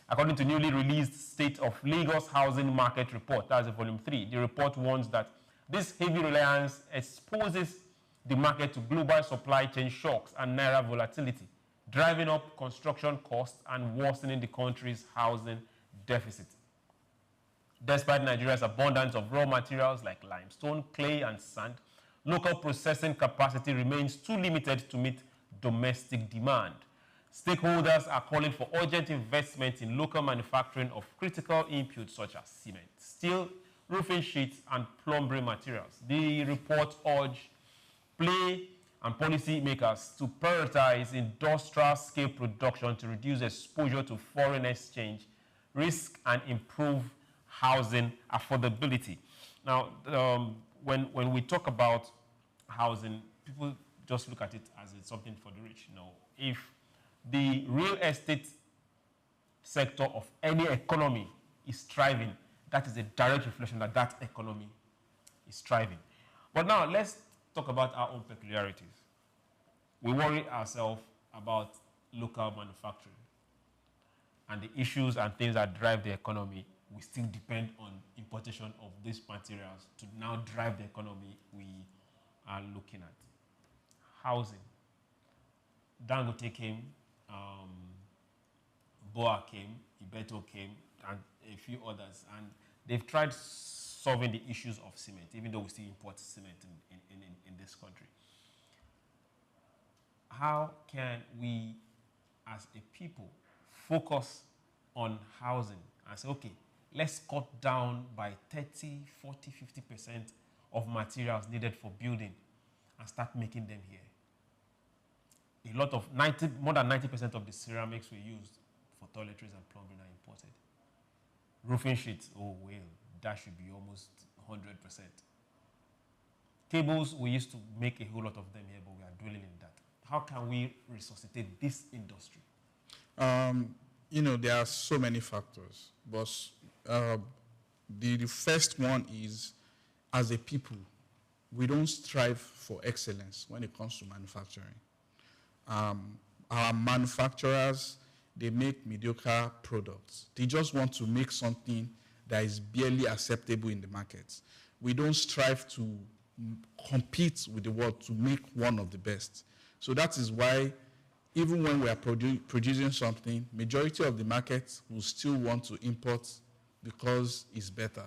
According to newly released State of Lagos Housing Market Report, that's Volume 3, the report warns that this heavy reliance exposes the market to global supply chain shocks and naira volatility, driving up construction costs and worsening the country's housing deficit. Despite Nigeria's abundance of raw materials like limestone, clay, and sand, local processing capacity remains too limited to meet domestic demand. Stakeholders are calling for urgent investment in local manufacturing of critical inputs such as cement, steel, roofing sheets, and plumbing materials. The report urged play and policy makers to prioritize industrial-scale production to reduce exposure to foreign exchange risk and improve housing affordability. Now, when we talk about housing, people just look at it as it's something for the rich. No, if the real estate sector of any economy is thriving, that is a direct reflection that that economy is thriving. But now, let's talk about our own peculiarities. We worry ourselves about local manufacturing and the issues and things that drive the economy. We still depend on importation of these materials to now drive the economy we are looking at. Housing. Dangote came, Boa came, Ibeto came, and a few others, and they've tried solving the issues of cement, even though we still import cement in this country. How can we, as a people, focus on housing and say, okay, let's cut down by 30, 40, 50% of materials needed for building and start making them here? A lot of more than 90% of the ceramics we use for toiletries and plumbing are imported. Roofing sheets, oh well, that should be almost 100%. Cables, we used to make a whole lot of them here, but we are dwelling in that. How can we resuscitate this industry? There are so many factors, but the first one is, as a people, we don't strive for excellence when it comes to manufacturing. Our manufacturers, they make mediocre products. They just want to make something that is barely acceptable in the market. We don't strive to compete with the world to make one of the best. So that is why even when we are producing something, majority of the market will still want to import because it's better.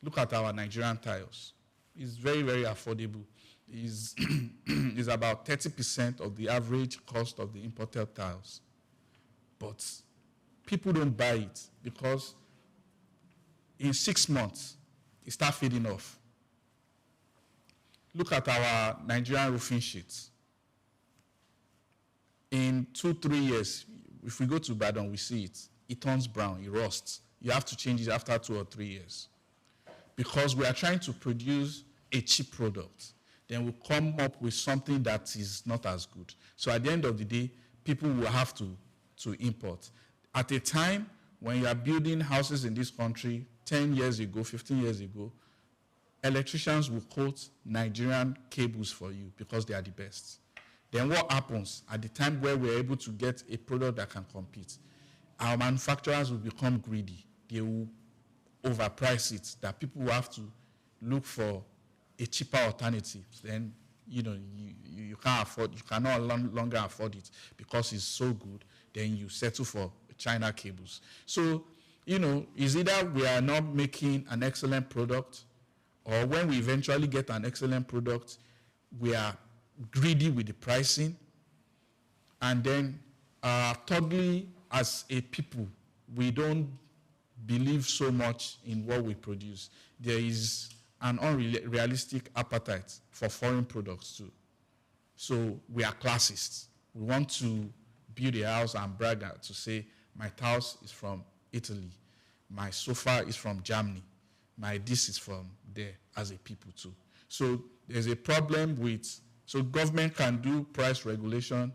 Look at our Nigerian tiles. It's very, very affordable. It's about 30% of the average cost of the imported tiles. But people don't buy it because in 6 months, it starts fading off. Look at our Nigerian roofing sheets. In 2-3 years, if we go to Ibadan, we see it. It turns brown, it rusts. You have to change it after 2 or 3 years. Because we are trying to produce a cheap product. Then we come up with something that is not as good. So at the end of the day, people will have to import. At a time when you are building houses in this country, 10 years ago, 15 years ago, electricians will quote Nigerian cables for you because they are the best. Then what happens at the time where we're able to get a product that can compete? Our manufacturers will become greedy. They will overprice it, that people will have to look for a cheaper alternative. Then, you can't afford, you cannot longer afford it because it's so good. Then you settle for China cables. So, it's either we are not making an excellent product, or when we eventually get an excellent product, we are greedy with the pricing. And then, thirdly, as a people, we don't believe so much in what we produce. There is an unrealistic appetite for foreign products too. So we are classists. We want to build a house and brag to say, my tiles is from Italy, my sofa is from Germany, my this is from there, as a people too. So there's a problem with, so government can do price regulation,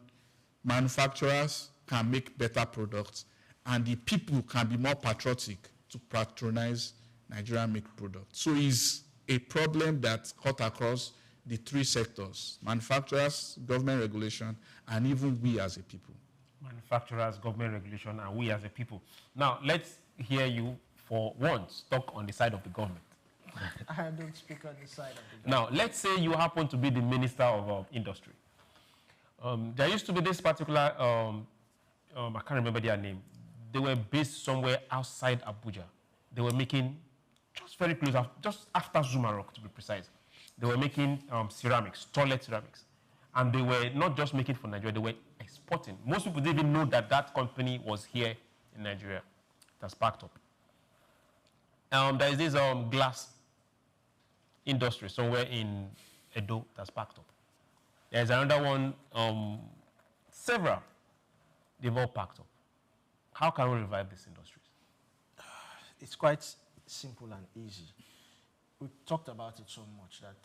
manufacturers can make better products, and the people can be more patriotic to patronize Nigerian-made products. So it's a problem that cut across the 3 sectors: manufacturers, government regulation, and even we as a people. Manufacturers, government regulation, and we as a people. Now, let's hear you for once talk on the side of the government. I don't speak on the side of the government. Now, let's say you happen to be the Minister of Industry. There used to be this particular, I can't remember their name. They were based somewhere outside Abuja. They were making, just very close, just after Zumarok to be precise, they were making ceramics, toilet ceramics. And they were not just making for Nigeria, they were exporting. Most people didn't even know that that company was here in Nigeria. That's packed up. There is this glass industry somewhere in Edo that's packed up. There's another one, several, they've all packed up. How can we revive these industries? It's quite simple and easy. We've talked about it so much that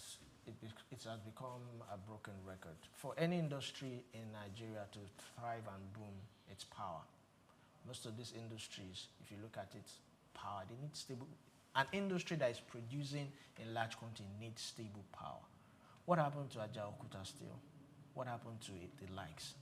it has become a broken record. For any industry in Nigeria to thrive and boom, it's power. Most of these industries, if you look at it, power, they need stable. An industry that is producing in large quantity needs stable power. What happened to Ajaokuta Steel? What happened to the likes?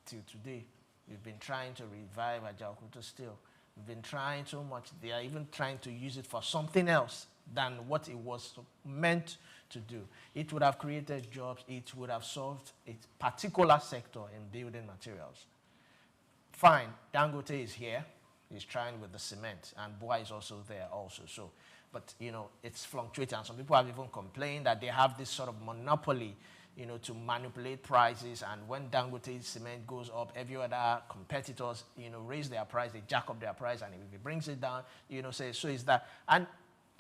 Till today, we've been trying to revive Ajaokuta Steel. We've been trying so much, they are even trying to use it for something else than what it was meant to do. It would have created jobs, it would have solved a particular sector in building materials. Fine, Dangote is here, he's trying with the cement, and Boa is also there also. So, but it's fluctuating, and some people have even complained that they have this sort of monopoly, to manipulate prices, and when Dangote cement goes up, every other competitors, raise their price, they jack up their price, and if it brings it down, say, so is that. And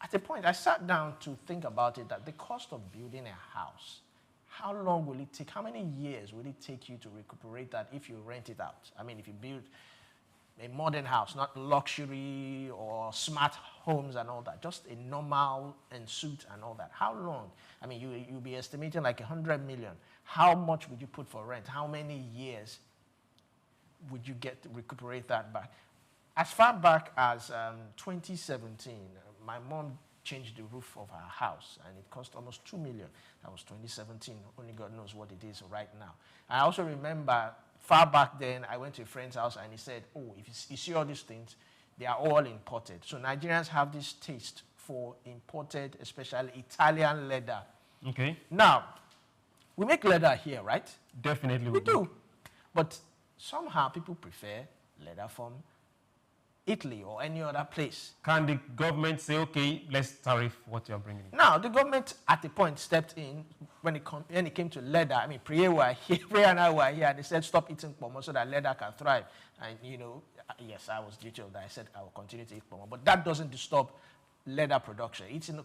at a point, I sat down to think about it, that the cost of building a house, how long will it take, how many years will it take you to recuperate that if you rent it out? I mean, if you build a modern house, not luxury or smart homes and all that, just a normal en suite and all that. How long? I mean, you'll be estimating like 100 million. How much would you put for rent? How many years would you get to recuperate that back? As far back as 2017, my mom changed the roof of her house, and it cost almost 2 million. That was 2017. Only God knows what it is right now. I also remember far back then, I went to a friend's house and he said, oh, if you see all these things, they are all imported. So Nigerians have this taste for imported, especially Italian leather. Okay. Now, We make leather here, right? Definitely we do. But somehow people prefer leather from Italy or any other place. Can the government say, okay, let's tariff what you're bringing in? Now, the government at a point stepped in when it came to leather. I mean, Priya and I were here, and they said stop eating pomo so that leather can thrive. And, you know, yes, I was guilty of that. I said I will continue to eat pomo. But that doesn't disturb leather production. Eating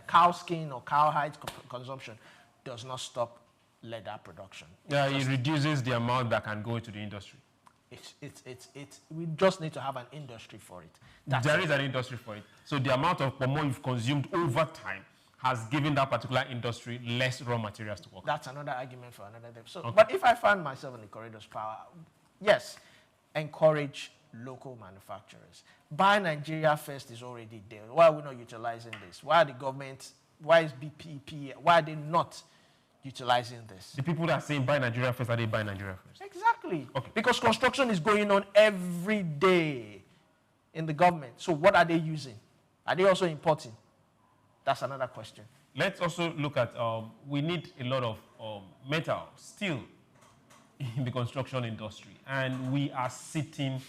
cow skin or cow hide consumption does not stop leather production. Yeah, it reduces the amount that can go into the industry. We just need to have an industry for it. There is an industry for it. So the amount of pomo you've consumed over time has given that particular industry less raw materials to work. That's another argument for another day. So, okay. But if I find myself in the corridor's power, yes, encourage local manufacturers. Buy Nigeria first is already there. Why are we not utilizing this? Why are the government, why is BPP, why are they not utilizing this? The people that are saying buy Nigeria first, are they buy Nigeria first? Exactly. Okay. Because construction is going on every day in the government. So what are they using? Are they also importing? That's another question. Let's also look at, we need a lot of metal, steel in the construction industry. And we are sitting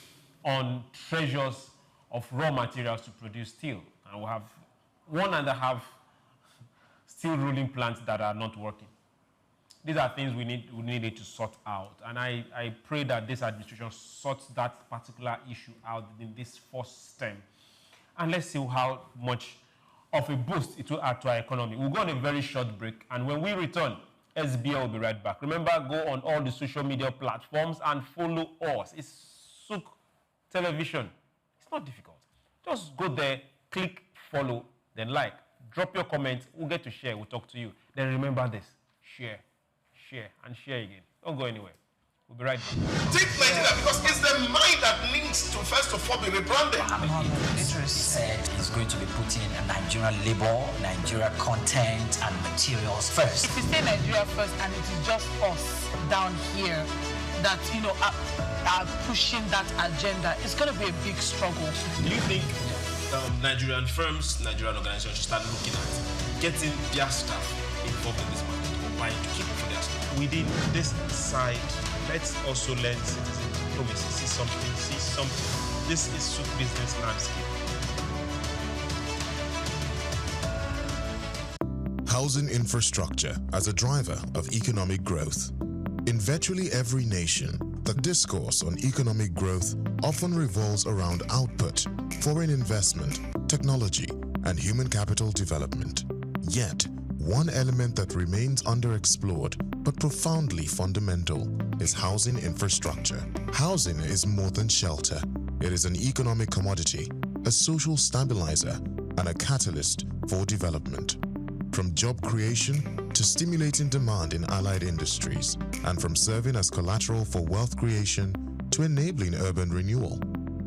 on treasures of raw materials to produce steel. And we have 1.5 steel rolling plants that are not working. These are things we needed to sort out. And I pray that this administration sorts that particular issue out in this first term. And let's see how much of a boost it will add to our economy. We'll go on a very short break. And when we return, SBL will be right back. Remember, go on all the social media platforms and follow us. It's SOUQ Television. It's not difficult. Just go there, click, follow, then like. Drop your comments. We'll get to share. We'll talk to you. Then remember this. Share, and share again. Don't go anywhere. We'll be right back. Take Nigeria because it's the mind that needs to first of all be rebranded. He said he's going to be putting Nigerian labor, Nigeria content and materials first. If we say Nigeria first and it is just us down here that, you know, are pushing that agenda, it's going to be a big struggle. Do you think Nigerian firms, Nigerian organizations should start looking at getting their staff involved in this market or buying to keep for their staff? Within this side, let's also learn citizen diplomacy. See something. This is SOUQ Business Landscape. Housing infrastructure as a driver of economic growth. In virtually every nation, the discourse on economic growth often revolves around output, foreign investment, technology, and human capital development. Yet, one element that remains underexplored but profoundly fundamental is housing infrastructure. Housing is more than shelter. It is an economic commodity, a social stabilizer, and a catalyst for development. From job creation to stimulating demand in allied industries, and from serving as collateral for wealth creation to enabling urban renewal,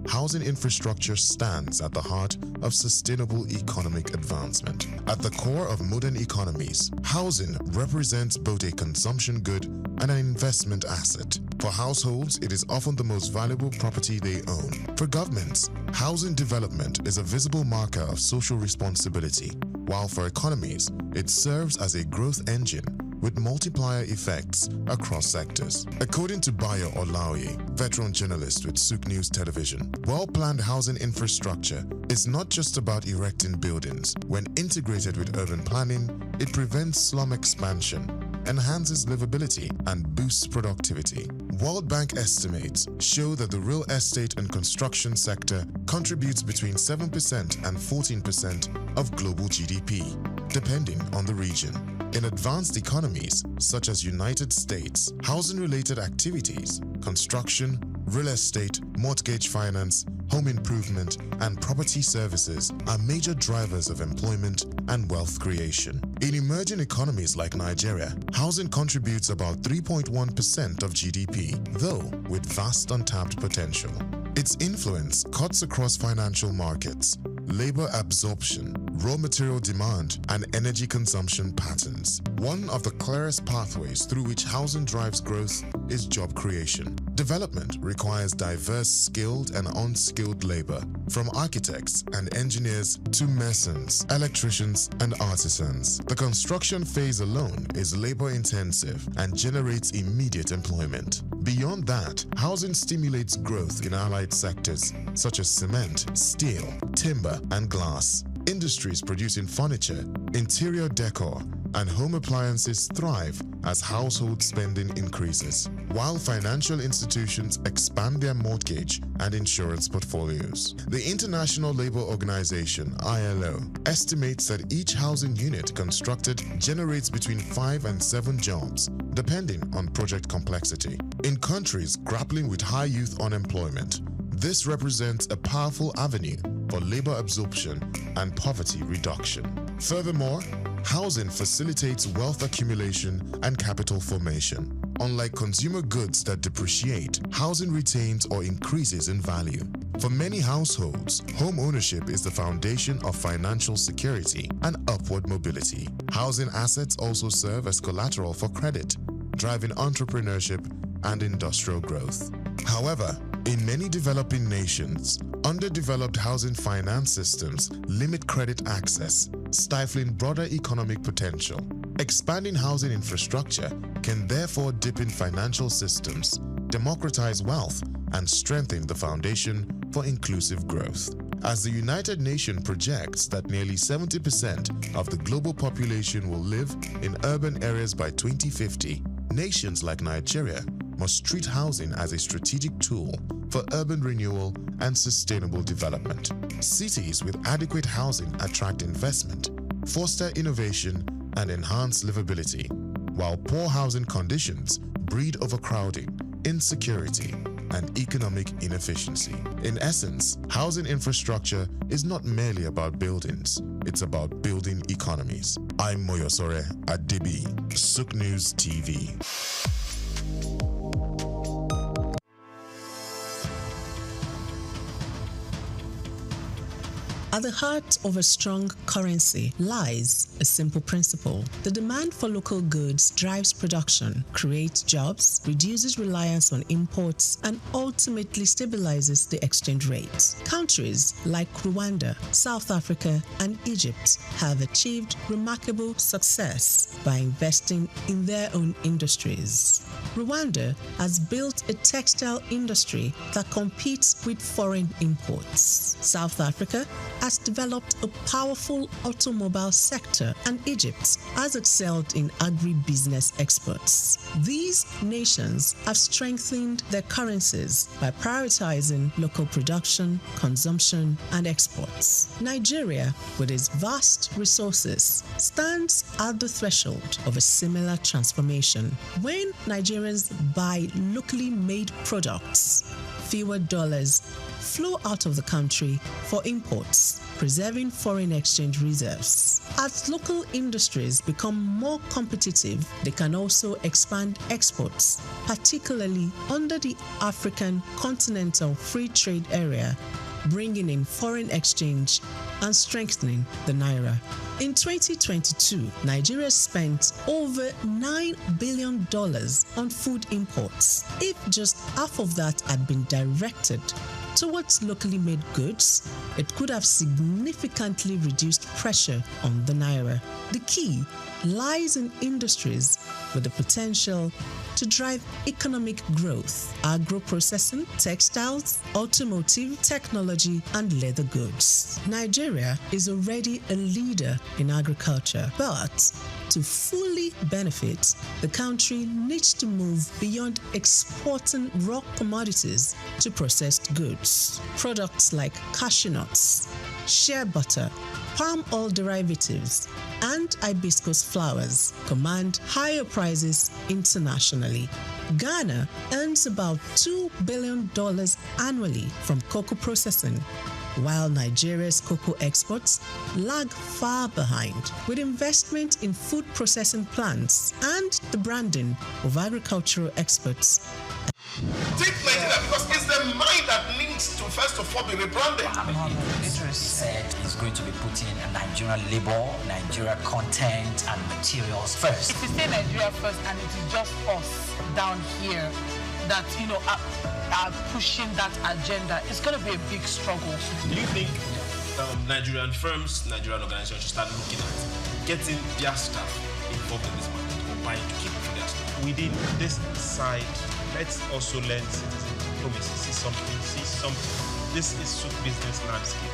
housing infrastructure stands at the heart of sustainable economic advancement. At the core of modern economies, housing represents both a consumption good and an investment asset. For households, it is often the most valuable property they own. For governments, housing development is a visible marker of social responsibility, while for economies, it serves as a growth engine with multiplier effects across sectors. According to Bayo Olaoye, veteran journalist with SOUQ News Television, well-planned housing infrastructure is not just about erecting buildings. When integrated with urban planning, it prevents slum expansion, enhances livability, and boosts productivity. World Bank estimates show that the real estate and construction sector contributes between 7% and 14% of global GDP, depending on the region. In advanced economies, such as United States, housing-related activities, construction, real estate, mortgage finance, home improvement, and property services are major drivers of employment and wealth creation. In emerging economies like Nigeria, housing contributes about 3.1% of GDP, though with vast untapped potential. Its influence cuts across financial markets, labor absorption, raw material demand, and energy consumption patterns. One of the clearest pathways through which housing drives growth is job creation. Development requires diverse skilled and unskilled labor, from architects and engineers to masons, electricians, and artisans. The construction phase alone is labor-intensive and generates immediate employment. Beyond that, housing stimulates growth in allied sectors such as cement, steel, timber, and glass. Industries producing furniture, interior decor, and home appliances thrive as household spending increases, while financial institutions expand their mortgage and insurance portfolios. The International Labour Organization, ILO, estimates that each housing unit constructed generates between 5 and 7 jobs, depending on project complexity. In countries grappling with high youth unemployment, this represents a powerful avenue for labor absorption and poverty reduction. Furthermore, housing facilitates wealth accumulation and capital formation. Unlike consumer goods that depreciate, housing retains or increases in value. For many households, home ownership is the foundation of financial security and upward mobility. Housing assets also serve as collateral for credit, driving entrepreneurship and industrial growth. However, in many developing nations, underdeveloped housing finance systems limit credit access, stifling broader economic potential. Expanding housing infrastructure can therefore deepen financial systems, democratize wealth, and strengthen the foundation for inclusive growth. As the United Nations projects that nearly 70% of the global population will live in urban areas by 2050, nations like Nigeria must treat housing as a strategic tool for urban renewal and sustainable development. Cities with adequate housing attract investment, foster innovation, and enhance livability, while poor housing conditions breed overcrowding, insecurity, and economic inefficiency. In essence, housing infrastructure is not merely about buildings, it's about building economies. I'm Moyosore Adebi, SOUQ News TV. At the heart of a strong currency lies a simple principle. The demand for local goods drives production, creates jobs, reduces reliance on imports, and ultimately stabilizes the exchange rate. Countries like Rwanda, South Africa, and Egypt have achieved remarkable success by investing in their own industries. Rwanda has built a textile industry that competes with foreign imports. South Africa has developed a powerful automobile sector, and Egypt has excelled in agribusiness exports. These nations have strengthened their currencies by prioritizing local production, consumption, and exports. Nigeria, with its vast resources, stands at the threshold of a similar transformation. When Nigerians buy locally made products, fewer dollars flow out of the country for imports, preserving foreign exchange reserves. As local industries become more competitive, they can also expand exports, particularly under the African Continental Free Trade Area, bringing in foreign exchange and strengthening the naira. In 2022, Nigeria spent over $9 billion on food imports. If just half of that had been directed towards locally made goods, it could have significantly reduced pressure on the naira. The key lies in industries with the potential to drive economic growth: agro-processing, textiles, automotive, technology, and leather goods. Nigeria is already a leader in agriculture, but to fully benefit, the country needs to move beyond exporting raw commodities to processed goods. Products like cashew nuts, shea butter, palm oil derivatives, and hibiscus flowers command higher prices internationally. Ghana earns about $2 billion annually from cocoa processing, while Nigeria's cocoa exports lag far behind. With investment in food processing plants and the branding of agricultural exports, Take Nigeria because it's the mind that needs to first of all be rebranded. It said it's going to be putting Nigerian labor, Nigeria content and materials first. If you say Nigeria first and it is just us down here that, are pushing that agenda, it's going to be a big struggle. Do you think Nigerian firms, Nigerian organizations should start looking at getting their staff involved in this market or buying to keep for their staff? Within this side, let's also learn citizen diplomacy. See something. This is SOUQ Business Landscape.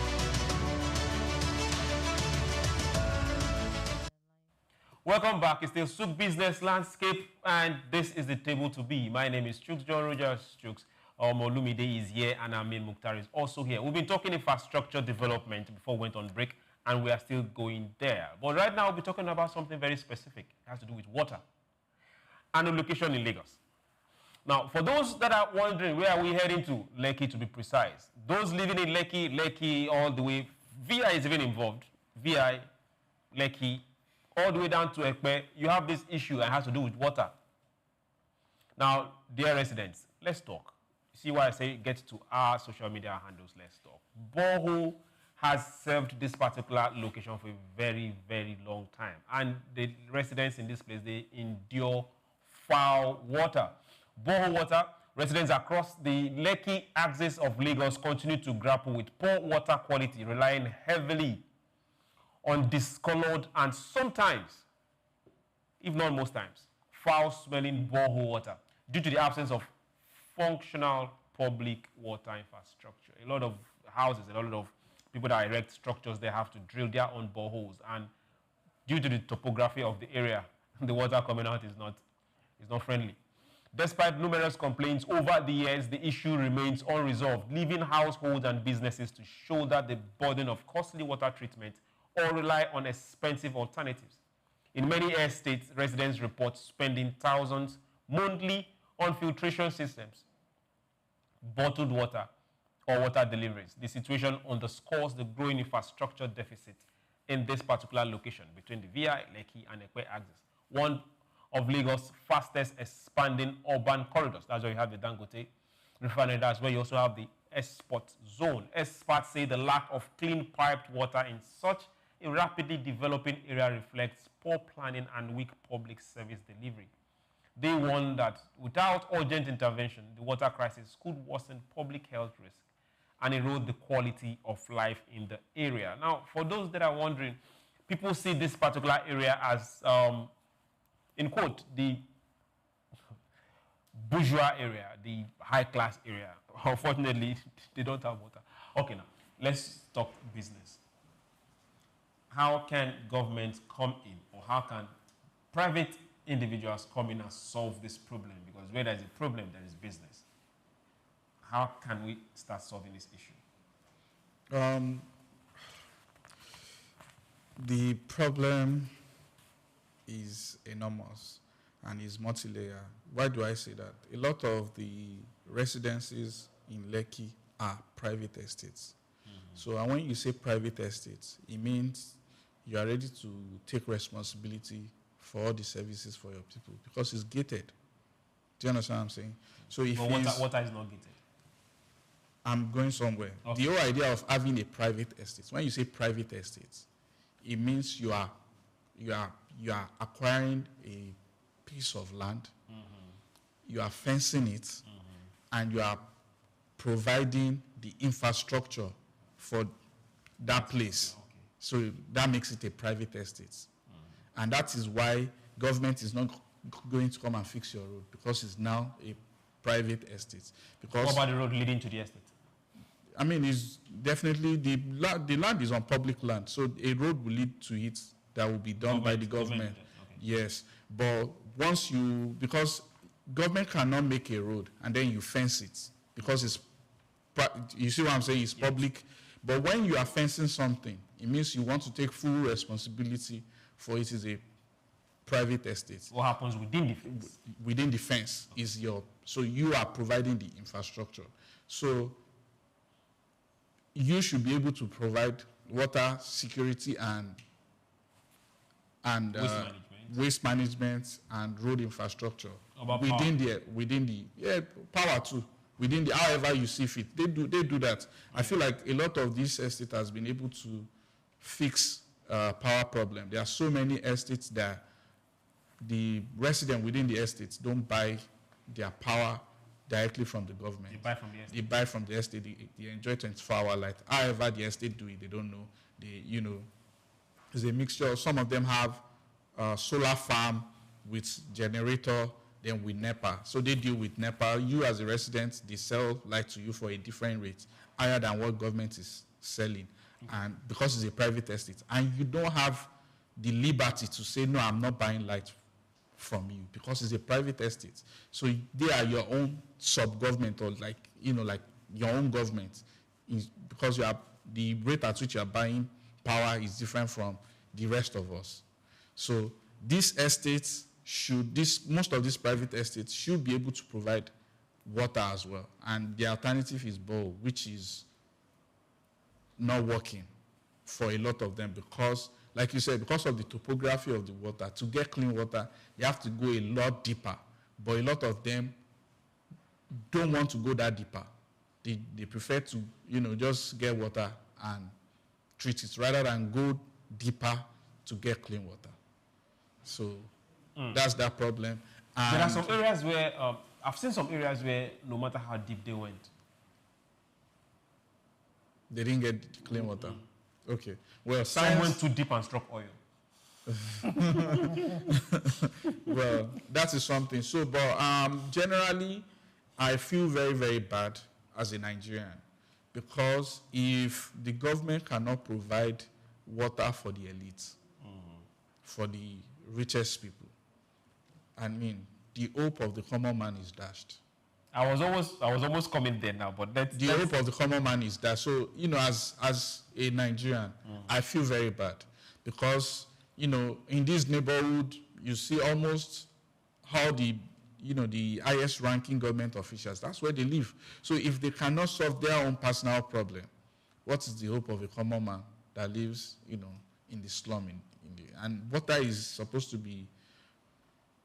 Welcome back. It's still SOUQ Business Landscape, and this is the table to be. My name is SOUQ John Rogers SOUQ. Olumide is here, and Amin Mukhtar is also here. We've been talking infrastructure development before we went on break, and we are still going there. But right now, we'll be talking about something very specific. It has to do with water and a location in Lagos. Now, for those that are wondering, where are we heading to? Lekki, to be precise. Those living in Lekki all the way, VI is even involved. VI, Lekki, all the way down to Ekpe, you have this issue that has to do with water. Now, dear residents, let's talk. See why I say get to our social media handles, let's talk. Borehole has served this particular location for a very, very long time. And the residents in this place, they endure foul water. Borehole water, residents across the Lekki axis of Lagos continue to grapple with poor water quality, relying heavily on discolored and sometimes, if not most times, foul-smelling borehole water due to the absence of functional public water infrastructure. A lot of houses, a lot of people that erect structures, they have to drill their own boreholes, and due to the topography of the area, the water coming out is not friendly. Despite numerous complaints over the years, the issue remains unresolved, leaving households and businesses to shoulder the burden of costly water treatment or rely on expensive alternatives. In many estates, residents report spending thousands monthly on filtration systems, bottled water, or water deliveries. The situation underscores the growing infrastructure deficit in this particular location between the VI, Lekki, and Ekpe axis. One of Lagos' fastest expanding urban corridors. That's where you have the Dangote refinery. That's where you also have the export zone. Experts say the lack of clean piped water in such a rapidly developing area reflects poor planning and weak public service delivery. They warn that without urgent intervention, the water crisis could worsen public health risk and erode the quality of life in the area. Now, for those that are wondering, people see this particular area as, in quote, the bourgeois area, the high-class area. Unfortunately, they don't have water. Okay, now, let's talk business. How can government come in, or how can private individuals come in and solve this problem? Because where there is a problem, there is business. How can we start solving this issue? The problem is enormous and is multi-layer. Why do I say that? A lot of the residences in Lekki are private estates. So when you say private estates, it means you are ready to take responsibility for all the services for your people because it's gated. Do you understand what I'm saying? So if water is not gated. I'm going somewhere. Okay. The whole idea of having a private estate, when you say private estates, it means you are acquiring a piece of land, you are fencing it, and you are providing the infrastructure for that place. Okay. So that makes it a private estate. And that is why government is not going to come and fix your road, because it's now a private estate. Because what about the road leading to the estate? I mean, it's definitely, the land is on public land, so a road will lead to it that will be done by the government. Okay. Yes, but once because government cannot make a road and then you fence it, because it's, you see what I'm saying, it's public. But when you are fencing something, it means you want to take full responsibility for it is a private estate. What happens within the fence? Within the fence is so you are providing the infrastructure. So you should be able to provide water security and waste management and road infrastructure. About within the power too. Within the, however you see fit, they do that. I feel like a lot of this estate has been able to fix power problem. There are so many estates that the within the estates don't buy their power directly from the government. They buy from the estate. They buy from the estate. They enjoy 24-hour light. However the estate do it, they don't know. It's a mixture. Some of them have solar farm with generator, then with NEPA. So they deal with NEPA. You as a resident, they sell light to you for a different rate, higher than what government is selling. And because it's a private estate. And you don't have the liberty to say, no, I'm not buying light from you, because it's a private estate. So they are your own sub-government, or like your own government, because the rate at which you are buying power is different from the rest of us. So these estates most of these private estates should be able to provide water as well. And the alternative is borehole, which is not working for a lot of them, because, like you said, because of the topography of the water, to get clean water, you have to go a lot deeper. But a lot of them don't want to go that deeper. They prefer to, just get water and treat it, rather than go deeper to get clean water. So that's that problem. And there are some areas where, I've seen some areas where no matter how deep they went, they didn't get clean water. Okay. Well, some went too deep and struck oil. Well, that is something. So, but generally, I feel very, very bad as a Nigerian, because if the government cannot provide water for the elites, for the richest people, I mean, the hope of the common man is dashed. I was almost coming there now, but the hope of the common man is that. So, as a Nigerian, I feel very bad, because, in this neighborhood, you see almost how the highest ranking government officials, that's where they live. So if they cannot solve their own personal problem, what is the hope of a common man that lives, in the slum? And water is supposed to be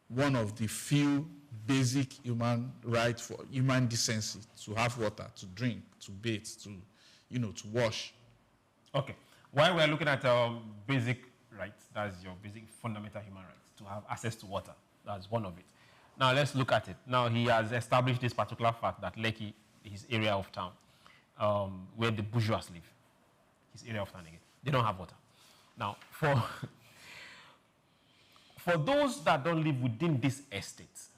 one of the few basic human rights, for human decency, to have water, to drink, to bathe, to wash. Okay. While we're looking at basic rights, that's your basic fundamental human rights, to have access to water. That's one of it. Now let's look at it. Now he has established this particular fact that Lekki, his area of town, where the bourgeois live, his area of town again, they don't have water. Now, for those that don't live within this estate,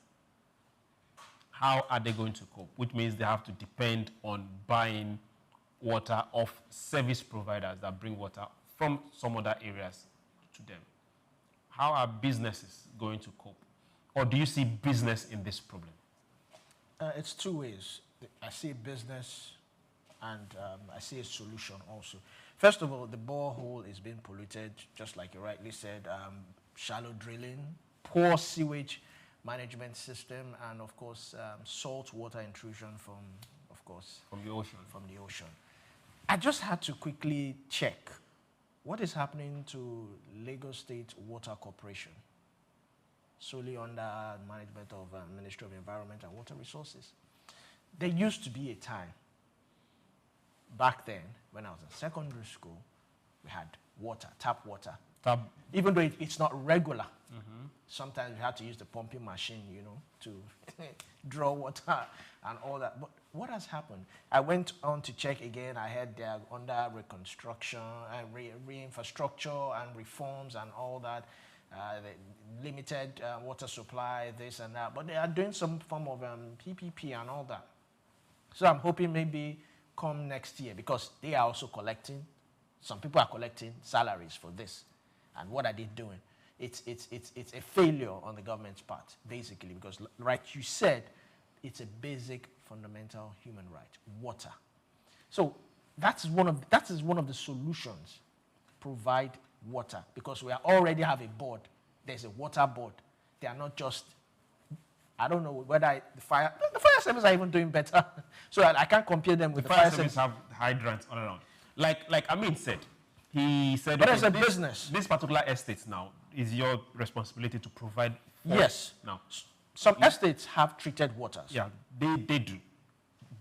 how are they going to cope? Which means they have to depend on buying water off service providers that bring water from some other areas to them. How are businesses going to cope? Or do you see business in this problem? It's two ways. I see business and I see a solution also. First of all, the borehole is being polluted, just like you rightly said, shallow drilling, poor sewage management system, and of course, salt water intrusion from the ocean. I just had to quickly check what is happening to Lagos State Water Corporation, solely under management of Ministry of Environment and Water Resources. There used to be a time back then when I was in secondary school, we had water, tap water. Even though it's not regular. Sometimes we had to use the pumping machine, to draw water and all that. But what has happened? I went on to check again. I heard they're under reconstruction and re-infrastructure and reforms and all that. Limited water supply, this and that. But they are doing some form of PPP and all that. So I'm hoping maybe come next year, because they are also collecting, some people are collecting salaries for this. And what are they doing? It's a failure on the government's part, basically, because like you said, it's a basic fundamental human right, water. So that is one of the solutions. Provide water, because we already have a board. There's a water board. They are not just, I don't know whether the fire service are even doing better. So I can't compare them with the fire service. Have hydrants all around. Like Amin said, he said, but it's a business. This particular estate now, is your responsibility to provide? Yes. Now, some estates have treated waters. Yeah, they do.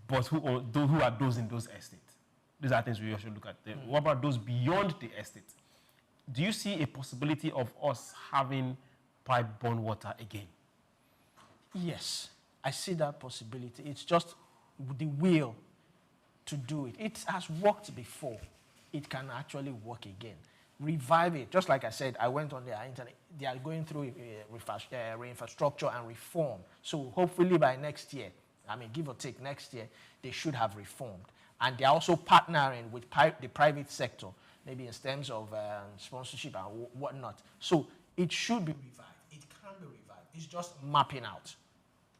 But who are those in those estates? These are things we should look at. What about those beyond the estate? Do you see a possibility of us having pipe-borne water again? Yes, I see that possibility. It's just the will to do it. It has worked before. It can actually work again. Revive it. Just like I said, I went on their internet. They are going through infrastructure and reform. So hopefully by next year, I mean, give or take next year, they should have reformed. And they're also partnering with the private sector, maybe in terms of sponsorship and whatnot. So it should be revived. It can be revived. It's just mapping out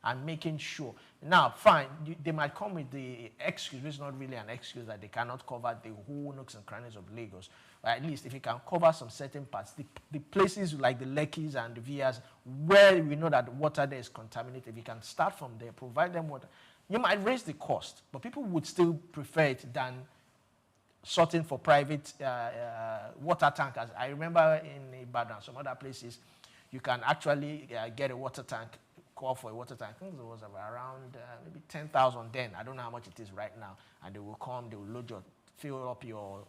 and making sure. Now, fine, they might come with the excuse, which is not really an excuse, that they cannot cover the whole nooks and crannies of Lagos. But at least if you can cover some certain parts, the places like the Lekkis and the Vias, where we know that the water there is contaminated, if you can start from there, provide them water, you might raise the cost, but people would still prefer it than sorting for private water tankers. I remember in Ibadan, some other places, you can actually get a water tank, call for a water tank. I think it was around maybe 10,000 then. I don't know how much it is right now. And they will come, they will load your, fill up your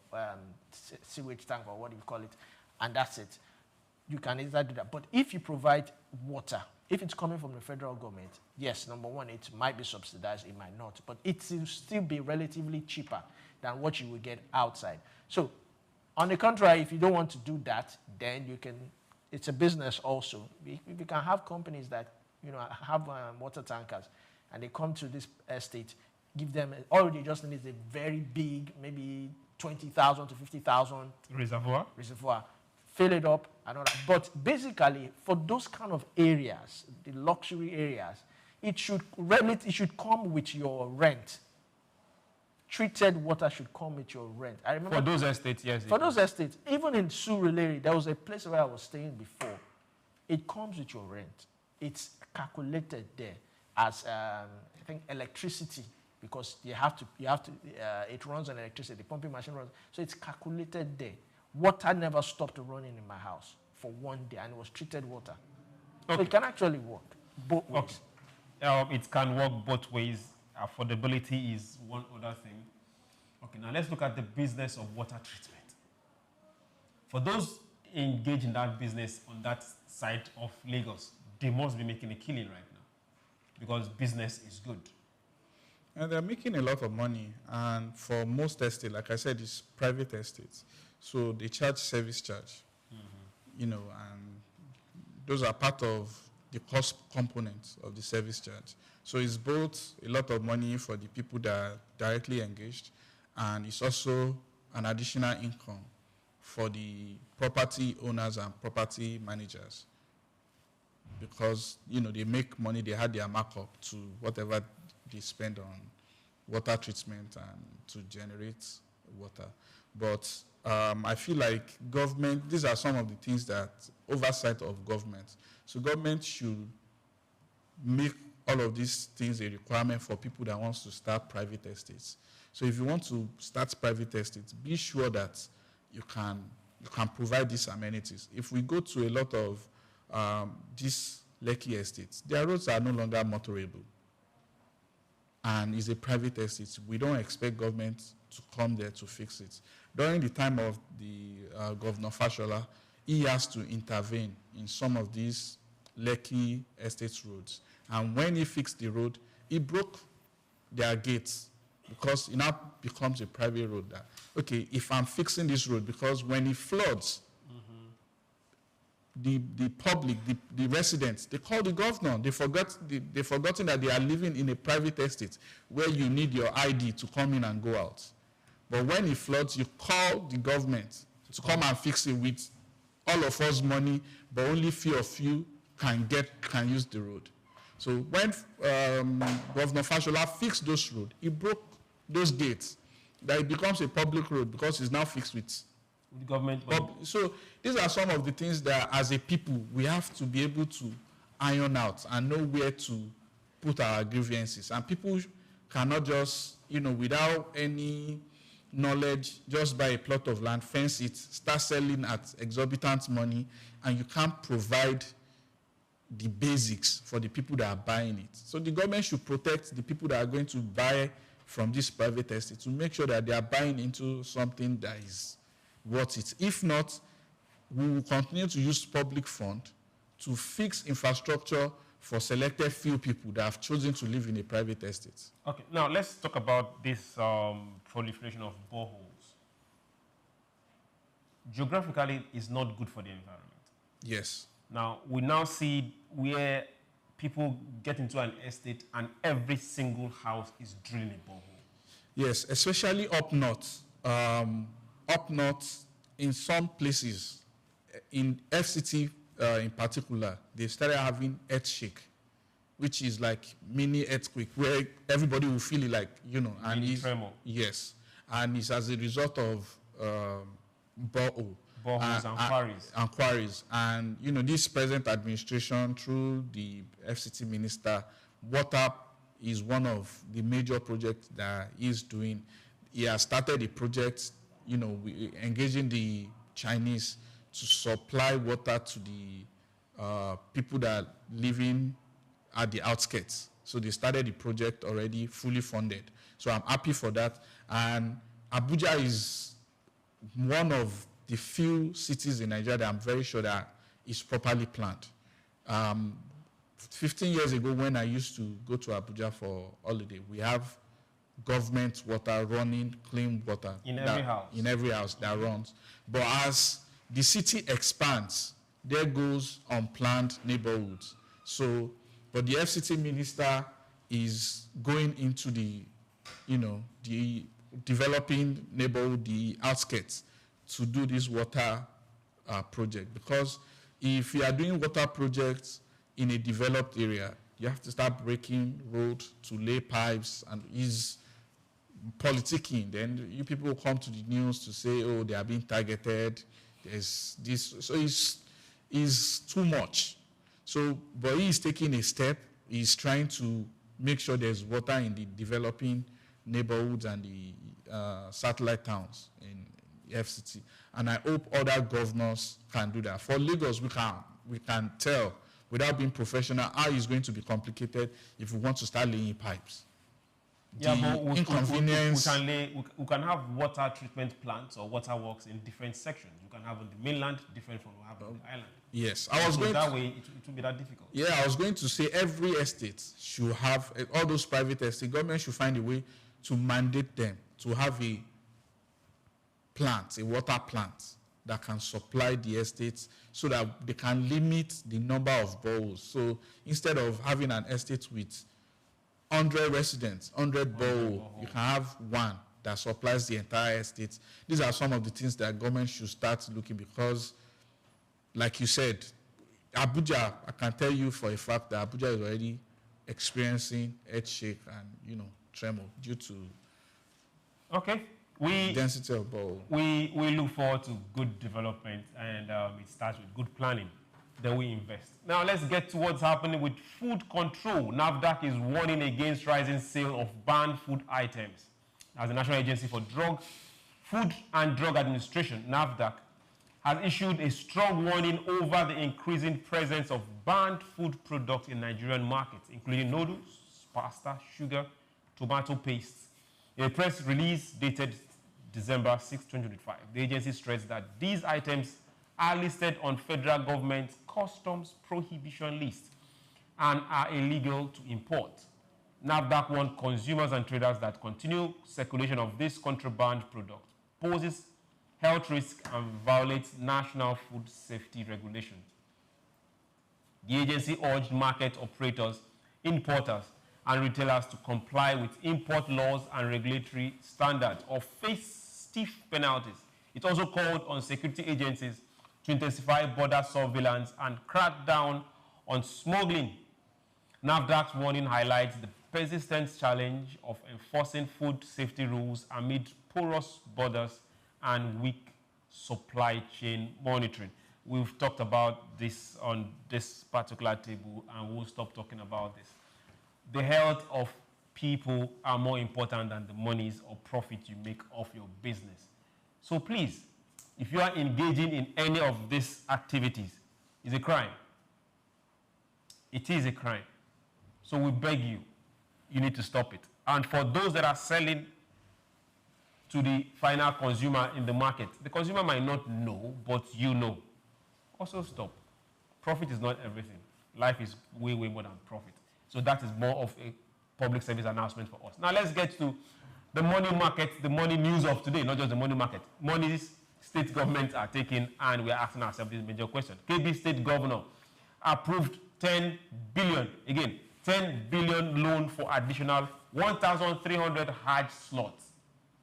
sewage tank or what do you call it, and that's it. You can either do that. But if you provide water, if it's coming from the federal government, yes, number one, it might be subsidized, it might not. But it will still be relatively cheaper than what you would get outside. So, on the contrary, if you don't want to do that, then you can, it's a business also. If you can have companies that, you know, have water tankers, and they come to this estate, give them, all they just need is a very big, maybe 20,000 to 50,000 reservoir, fill it up and all that. But basically, for those kind of areas, the luxury areas, it should come with your rent. Treated water should come with your rent. I remember for those estates, yes. For those estates, even in SOUQ, there was a place where I was staying before. It comes with your rent. It's calculated there as I think electricity, because it runs on electricity. The pumping machine runs, so it's calculated there. Water never stopped running in my house for one day, and it was treated water. Okay. So it can actually work both ways. Okay. It can work both ways. Affordability is one other thing. Okay, now let's look at the business of water treatment. For those engaged in that business on that side of Lagos, they must be making a killing right now because business is good. And they're making a lot of money. And for most estates, like I said, it's private estates. So they charge service charge, you know, and those are part of the cost components of the service charge. So it's both a lot of money for the people that are directly engaged, and it's also an additional income for the property owners and property managers, because, you know, they make money, they had their markup to whatever they spend on water treatment and to generate water. But I feel like government, these are some of the things that oversight of government. So government should make all of these things a requirement for people that wants to start private estates. So if you want to start private estates, be sure that you can provide these amenities. If we go to a lot of these Lekki estates, their roads are no longer motorable. And it's a private estate. We don't expect government to come there to fix it. During the time of the Governor Fashola, he has to intervene in some of these Lekki estate roads. And when he fixed the road, he broke their gates because it now becomes a private road. That, okay, if I'm fixing this road, because when it floods, the public, the residents, they call the governor. They've forgotten that they are living in a private estate where you need your ID to come in and go out. But when it floods, you call the government to come and fix it with all of us money, but only few of you can use the road. So when Governor Fashola fixed those roads, he broke those gates, that it becomes a public road because it's now fixed with the government. So these are some of the things that, as a people, we have to be able to iron out and know where to put our grievances. And people cannot just, you know, without any knowledge, just buy a plot of land, fence it, start selling at exorbitant money, and you can't provide the basics for the people that are buying it. So the government should protect the people that are going to buy from this private estate to make sure that they are buying into something that is worth it. If not, we will continue to use public fund to fix infrastructure for selected few people that have chosen to live in a private estate. Okay, now let's talk about this proliferation of boreholes. Geographically, it's not good for the environment. Yes. Now, we now see where people get into an estate and every single house is drilling a borehole. Yes, especially up north. Up north, in some places, in FCT in particular, they started having earthshake, which is like mini earthquake, where everybody will feel it like, you know, and mini tremor. Yes, and it's as a result of boreholes and quarries. And quarries. And, you know, this present administration, through the FCT minister, water is one of the major projects that he's doing. He has started a project, you know, engaging the Chinese to supply water to the people that are living at the outskirts. So they started the project already, fully funded. So I'm happy for that. And Abuja is one of the few cities in Nigeria that I'm very sure that is properly planned. 15 years ago, when I used to go to Abuja for holiday, we have government water running, clean water. In every house. In every house that runs. But as the city expands, there goes unplanned neighborhoods. So, but the FCT minister is going into the, you know, the developing neighborhood, the outskirts, to do this water project. Because if you are doing water projects in a developed area, you have to start breaking roads to lay pipes, and is politicking. Then you people will come to the news to say, oh, they are being targeted. There's this. So it's too much. So, but he is taking a step. He's trying to make sure there's water in the developing neighborhoods and the satellite towns in FCT. And I hope other governors can do that. For Lagos, we can tell, without being professional, how it's going to be complicated if we want to start laying pipes. Yeah, but we can have water treatment plants or water works in different sections. You can have on the mainland, different from what we have on the island. Yes, that way it will be that difficult. Yeah, I was going to say every estate should have, all those private estates, government should find a way to mandate them to have a plant, a water plant that can supply the estates so that they can limit the number of boreholes. So instead of having an estate with 100 residents, 100 borehole, you can have one that supplies the entire estate. These are some of the things that government should start looking, because, like you said, Abuja, I can tell you for a fact that Abuja is already experiencing earthshake and, you know, tremor due to density of borehole. We look forward to good development, and it starts with good planning. Then we invest. Now let's get to what's happening with food control. NAFDAC is warning against rising sale of banned food items. As the National Agency for Food and Drug Administration, NAFDAC, has issued a strong warning over the increasing presence of banned food products in Nigerian markets, including noodles, pasta, sugar, tomato paste. In a press release dated December 6, 2025, the agency stressed that these items are listed on federal government customs prohibition list and are illegal to import. NAFDAC warned consumers and traders that continued circulation of this contraband product poses health risks and violates national food safety regulations. The agency urged market operators, importers, and retailers to comply with import laws and regulatory standards or face stiff penalties. It also called on security agencies to intensify border surveillance and crack down on smuggling. NAFDAC's warning highlights the persistent challenge of enforcing food safety rules amid porous borders and weak supply chain monitoring. We've talked about this on this particular table, and we'll stop talking about this. The health of people are more important than the monies or profit you make off your business. So please, if you are engaging in any of these activities, it's a crime. It is a crime. So we beg you, you need to stop it. And for those that are selling to the final consumer in the market, the consumer might not know, but you know. Also stop. Profit is not everything. Life is way, way more than profit. So that is more of a public service announcement for us. Now let's get to the money market, the money news of today, not just the money market. Monies state governments are taking, and we are asking ourselves this major question. KB state governor approved 10 billion, again, 10 billion loan for additional 1,300 Hajj slots.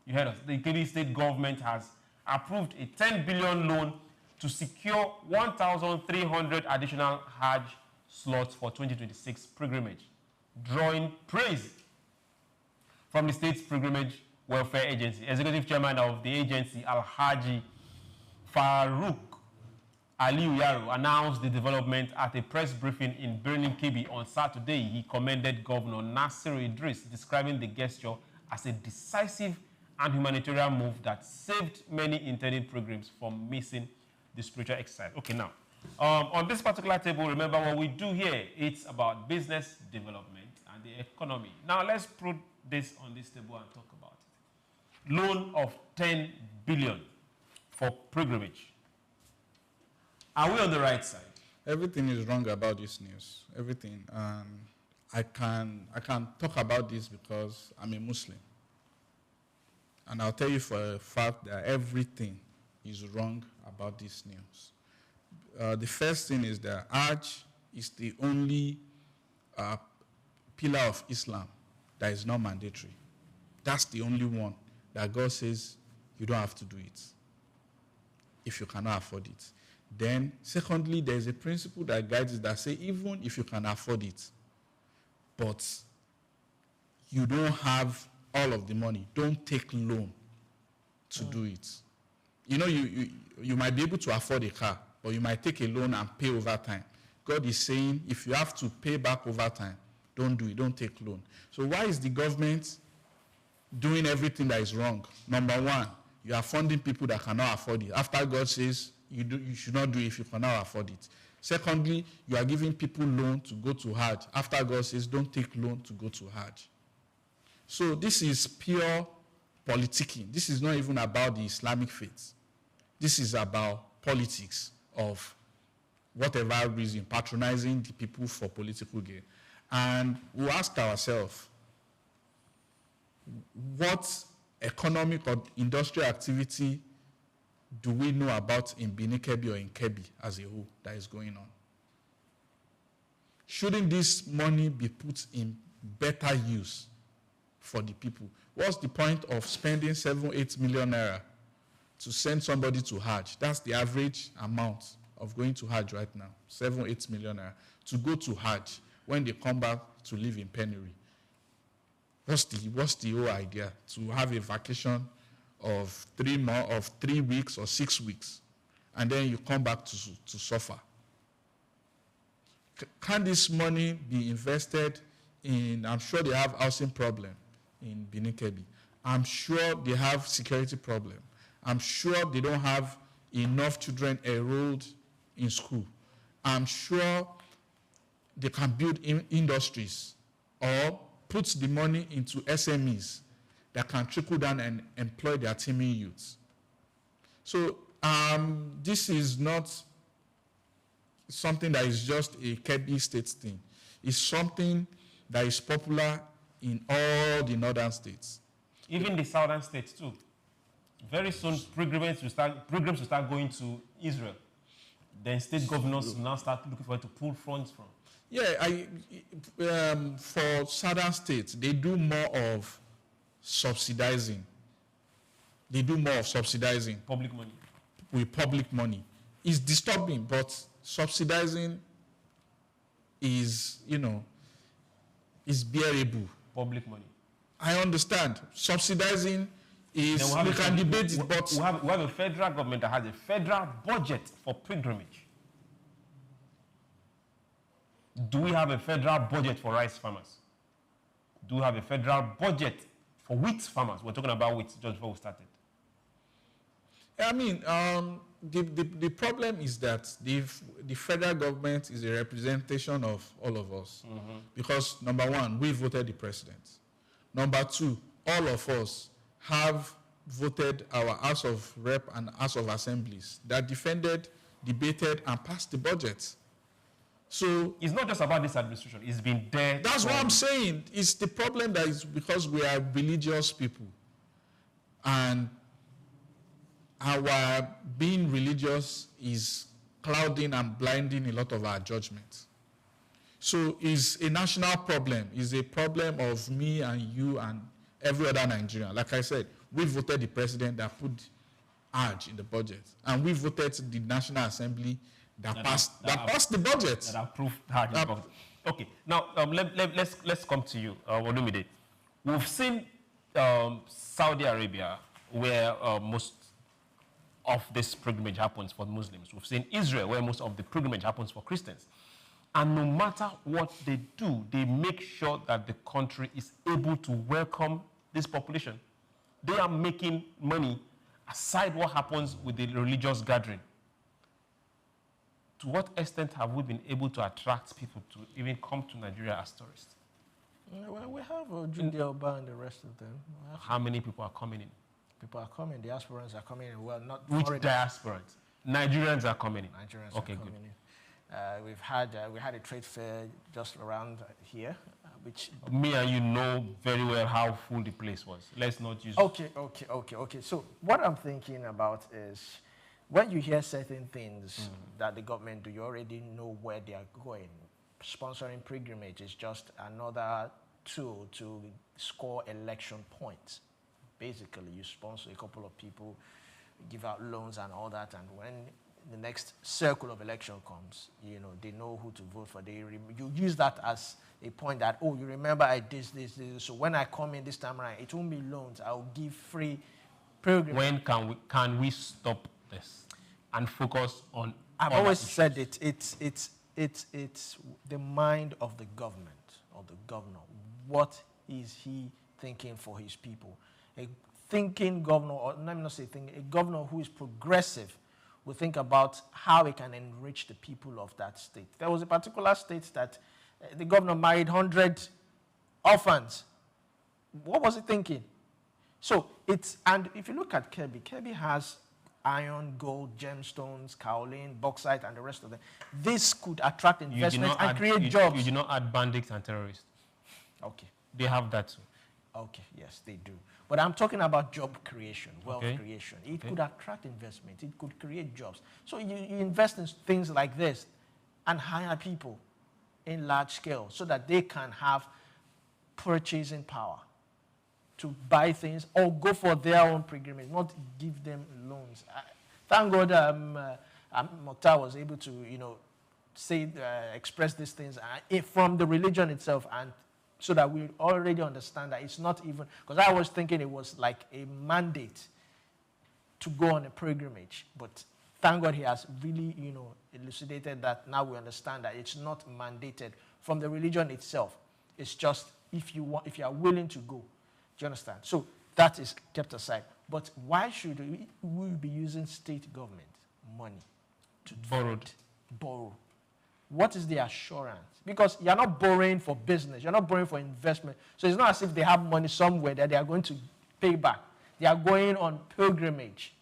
You heard us. The KB state government has approved a 10 billion loan to secure 1,300 additional Hajj slots for 2026 pilgrimage, drawing praise from the state's pilgrimage welfare agency. Executive chairman of the agency, Alhaji Farouk Aliu Yaro, announced the development at a press briefing in Birnin Kebbi on Saturday. He commended Governor Nasir Idris, describing the gesture as a decisive and humanitarian move that saved many intended pilgrims from missing the spiritual exercise. Okay, now, on this particular table, remember what we do here. It's about business development and the economy. Now, let's put this on this table and talk about it. Loan of 10 billion for pilgrimage. Are we on the right side? Everything is wrong about this news. Everything. I can talk about this because I'm a Muslim. And I'll tell you for a fact that everything is wrong about this news. The first thing is that Hajj is the only pillar of Islam that is not mandatory. That's the only one that God says you don't have to do it if you cannot afford it. Then, secondly, there is a principle that guides it that says even if you can afford it, but you don't have all of the money, don't take loan to do it. You know, you might be able to afford a car, but you might take a loan and pay over time. God is saying if you have to pay back over time, don't do it, don't take loan. So why is the government doing everything that is wrong? Number one, you are funding people that cannot afford it. After God says you should not do it if you cannot afford it. Secondly, you are giving people loan to go to Hajj. After God says don't take loan to go to Hajj. So this is pure politicking. This is not even about the Islamic faith. This is about politics of whatever reason, patronizing the people for political gain. And we'll ask ourselves, what economic or industrial activity do we know about in Birnin Kebbi or in Kebbi as a whole that is going on? Shouldn't this money be put in better use for the people? What's the point of spending 7-8 million naira to send somebody to Hajj? That's the average amount of going to Hajj right now, 7-8 million naira, to go to Hajj when they come back to live in penury. What's the whole idea? To have a vacation of 3 weeks or 6 weeks, and then you come back to suffer. Can this money be invested in? I'm sure they have housing problem in Birnin Kebbi. I'm sure they have security problem. I'm sure they don't have enough children enrolled in school. I'm sure they can build industries or put the money into SMEs that can trickle down and employ their teeming youths. So this is not something that is just a Kebbi State thing. It's something that is popular in all the northern states. Even the southern states too. Very soon, pilgrims will start going to Israel. Then state governors will now start looking for it to pull funds from. Yeah, for southern states, they do more of subsidizing. They do more of subsidizing. Public money. With public money. It's disturbing, but subsidizing is, is bearable. Public money. I understand. Subsidizing is, we can debate it, but... We have a federal government that has a federal budget for pilgrimage. Do we have a federal budget for rice farmers? do have a federal budget for wheat farmers. We're talking about wheat just before we started. I mean, the problem is that the federal government is a representation of all of us. Because, number one, we voted the president. Number two, all of us have voted our House of Rep and House of Assemblies that defended, debated, and passed the budget. So it's not just about this administration. It's been there. That's what I'm saying. It's the problem that is because we are religious people. And our being religious is clouding and blinding a lot of our judgment. So it's a national problem. It's a problem of me and you and every other Nigerian. Like I said, we voted the president that put Hajj in the budget. And we voted the National Assembly that passed the budget. That approved Hajj in the budget. Okay, now let's come to you, Olumide. We've seen Saudi Arabia, where most of this pilgrimage happens for Muslims. We've seen Israel, where most of the pilgrimage happens for Christians. And no matter what they do, they make sure that the country is able to welcome this population. They are making money aside what happens with the religious gathering. To what extent have we been able to attract people to even come to Nigeria as tourists? Well, we have Judea Oba and the rest of them. How many people are coming in? People are coming. Diasporans are coming in. Well, not Which foreigners. diasporans? Nigerians are coming in. Nigerians okay, are good. coming in. We had a trade fair just around here, which me and you know very well how full the place was. Let's not use. Okay. So what I'm thinking about is, when you hear certain things that the government do, you already know where they are going. Sponsoring pilgrimage is just another tool to score election points. Basically, you sponsor a couple of people, give out loans and all that, and when the next circle of election comes, they know who to vote for. You use that as a point that, oh, you remember I did this. So when I come in this time around, it won't be loans. I'll give free pilgrimage. When can we stop this and focus on? I've always said it's the mind of the government, of the governor. What is he thinking for his people? A thinking governor, or let me not say thinking, a governor who is progressive will think about how he can enrich the people of that state. There was a particular state that the governor married 100 orphans. What was he thinking? So and if you look at Kebbi has iron, gold, gemstones, kaolin, bauxite, and the rest of them. This could attract investment and create jobs. You do not add bandits and terrorists. Okay. They have that too. Okay, yes, they do. But I'm talking about job creation, wealth creation. It could attract investment. It could create jobs. So you invest in things like this and hire people in large scale so that they can have purchasing power to buy things or go for their own pilgrimage, not give them loans. Thank God Mokhtar was able to, express these things from the religion itself, and so that we already understand that it's not even, because I was thinking it was like a mandate to go on a pilgrimage. But thank God he has really, elucidated that. Now we understand that it's not mandated from the religion itself. It's just if you are willing to go. Do you understand? So that is kept aside. But why should we be using state government money to borrow? What is the assurance? Because you're not borrowing for business. You're not borrowing for investment. So it's not as if they have money somewhere that they are going to pay back. They are going on pilgrimage.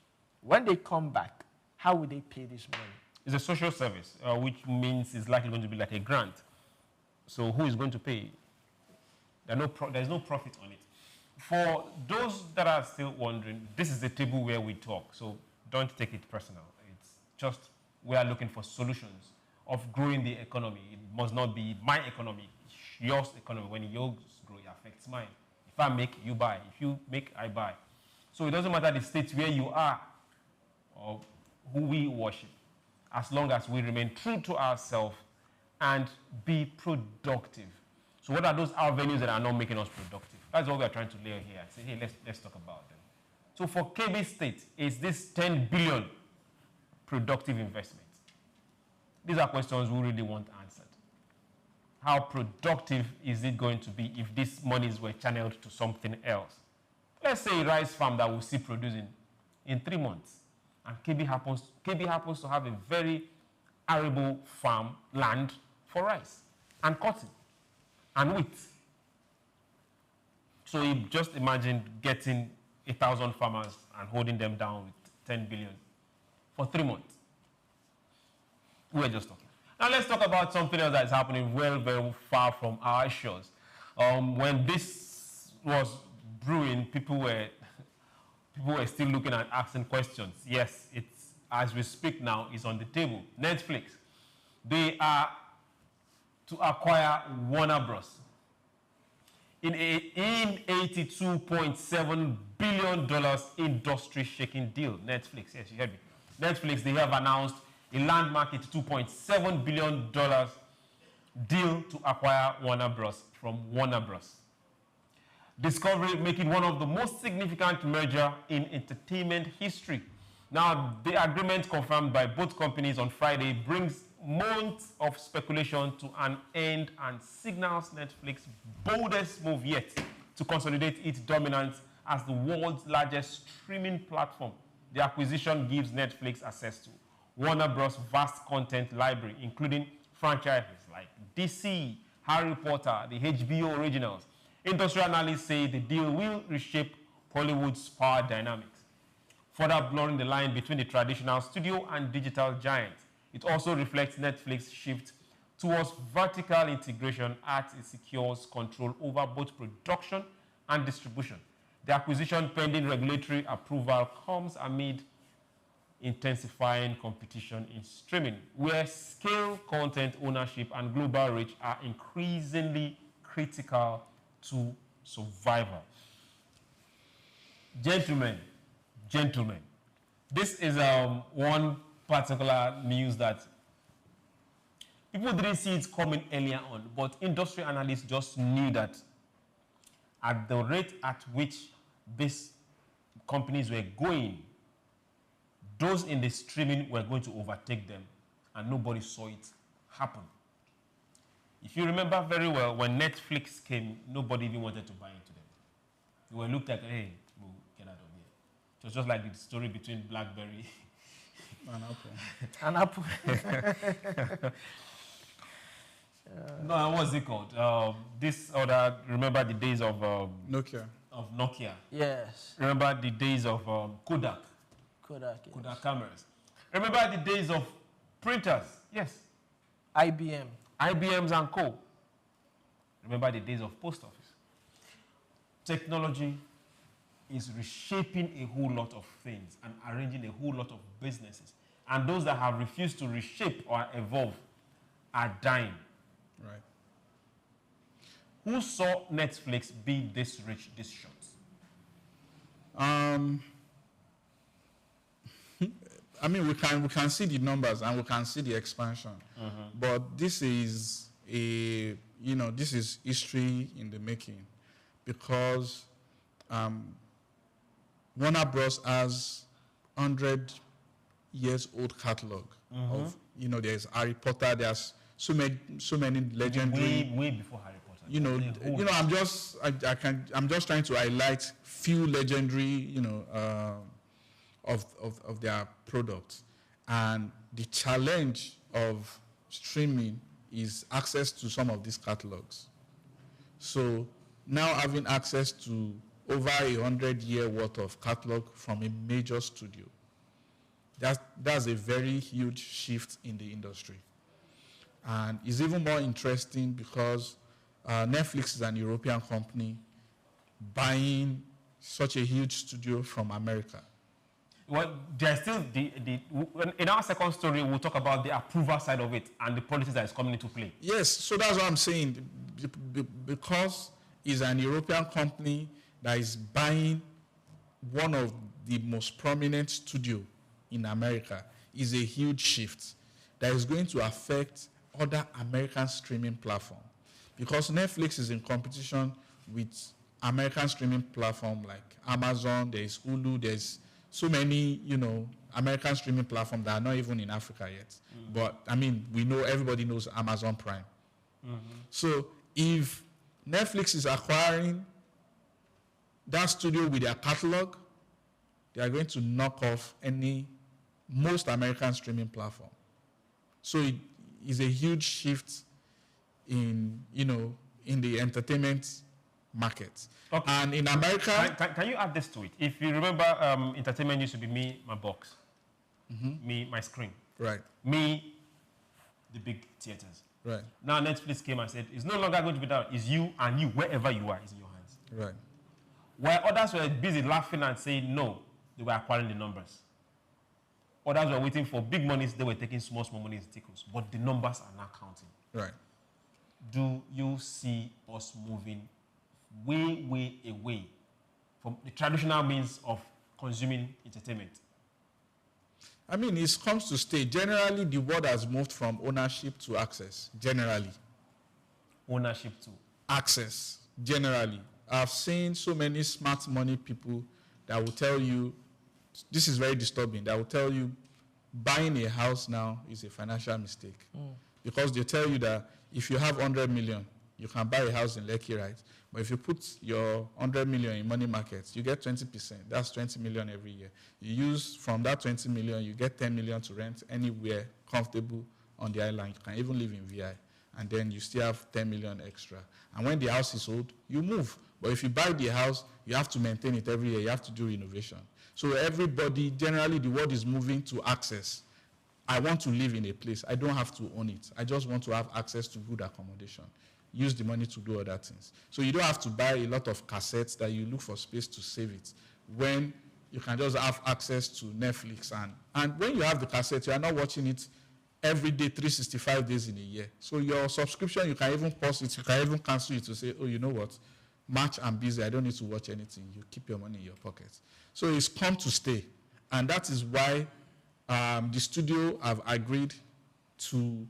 When they come back, how will they pay this money? It's a social service, which means it's likely going to be like a grant. So who is going to pay? There's no profit on it. For those that are still wondering, this is the table where we talk. So don't take it personal. It's just we are looking for solutions of growing the economy. It must not be my economy, your economy. When yours grow, it affects mine. If I make, you buy. If you make, I buy. So it doesn't matter the state where you are or who we worship, as long as we remain true to ourselves and be productive. So what are those avenues that are not making us productive? That's what we are trying to lay here. Say, hey, let's talk about them. So for KB State, is this 10 billion productive investment? These are questions we really want answered. how productive is it going to be if these monies were channeled to something else? Let's say a rice farm that will see producing in 3 months, and KB happens to have a very arable farm land for rice and cotton and wheat. So you just imagine getting 1,000 farmers and holding them down with 10 billion for 3 months. We're just talking. Now let's talk about something else that is happening very, very far from our shores. When this was brewing, people were still looking and asking questions. Yes, it's, as we speak now, it's on the table. Netflix, they are to acquire Warner Bros. In $82.7 billion industry-shaking deal. Netflix, yes, you heard me. Netflix, they have announced a landmark $2.7 billion deal to acquire Warner Bros. From Warner Bros. Discovery making one of the most significant merger in entertainment history. Now, the agreement confirmed by both companies on Friday brings months of speculation to an end and signals Netflix's boldest move yet to consolidate its dominance as the world's largest streaming platform. The acquisition gives Netflix access to Warner Bros.' vast content library, including franchises like DC, Harry Potter, the HBO originals. Industry analysts say the deal will reshape Hollywood's power dynamics, further blurring the line between the traditional studio and digital giants. It also reflects Netflix's shift towards vertical integration as it secures control over both production and distribution. The acquisition pending regulatory approval comes amid intensifying competition in streaming, where scale, content ownership, and global reach are increasingly critical to survival. Gentlemen, this is one particular news that people didn't see it coming earlier on, but industry analysts just knew that at the rate at which these companies were going, those in the streaming were going to overtake them, and nobody saw it happen. If you remember very well, when Netflix came, nobody even wanted to buy into them. They were looked like, hey, we'll get out of here. It was just like the story between BlackBerry and Apple. No, what's it called? This other, remember the days of Nokia. Yes. Remember the days of Kodak. Kodak cameras. Remember the days of printers. Yes. IBMs and co. Remember the days of post office. Technology is reshaping a whole lot of things and arranging a whole lot of businesses. And those that have refused to reshape or evolve are dying. Right. Who saw Netflix be this rich, this short? I mean, we can see the numbers and we can see the expansion, but this is this is history in the making, because Warner Bros. Has 100-years-old catalog of, there's Harry Potter, there's so many legendary. Way before Harry Potter. I'm just trying to highlight few legendary, of their products. And the challenge of streaming is access to some of these catalogs. So now having access to over 100-year worth of catalog from a major studio, that's a very huge shift in the industry. And it's even more interesting because Netflix is an European company buying such a huge studio from America. Well, there's still in our second story, we'll talk about the approval side of it and the policies that is coming into play. Yes, so that's what I'm saying. Because it's an European company that is buying one of the most prominent studios in America, is a huge shift that is going to affect other American streaming platforms. Because Netflix is in competition with American streaming platforms like Amazon, there's Hulu, there's so many, American streaming platforms that are not even in Africa yet. But, I mean, everybody knows Amazon Prime. So if Netflix is acquiring that studio with their catalog, they are going to knock off most American streaming platform. So it is a huge shift in the entertainment market. Okay. And in America, can you add this to it? If you remember, entertainment used to be me, my box, me, my screen, right? Me, the big theaters. Right. Now Netflix came and said, it's no longer going to be that. It's you and you, wherever you are, is in your hands. Right. While others were busy laughing and saying no, they were acquiring the numbers. Others were waiting for big monies, they were taking small monies in tickles. But the numbers are now counting. Right. Do you see us moving way away from the traditional means of consuming entertainment? I mean, it comes to stay. Generally, the world has moved from ownership to access. Generally. Ownership to access. Generally. I've seen so many smart money people that will tell you, this is very disturbing, that will tell you buying a house now is a financial mistake. Because they tell you that if you have 100 million, you can buy a house in Lekki, right? But if you put your 100 million in money markets, you get 20%. That's 20 million every year. You use from that 20 million, you get 10 million to rent anywhere comfortable on the island. You can even live in VI. And then you still have 10 million extra. And when the house is sold, you move. But if you buy the house, you have to maintain it every year. You have to do renovation. So everybody, generally, the world is moving to access. I want to live in a place. I don't have to own it. I just want to have access to good accommodation. Use the money to do other things. So you don't have to buy a lot of cassettes that you look for space to save it, when you can just have access to Netflix. And when you have the cassette, you are not watching it every day, 365 days in a year. So your subscription, you can even pause it. You can even cancel it to say, oh, you know what? March, I'm busy. I don't need to watch anything. You keep your money in your pocket. So it's come to stay. And that is why the studio have agreed to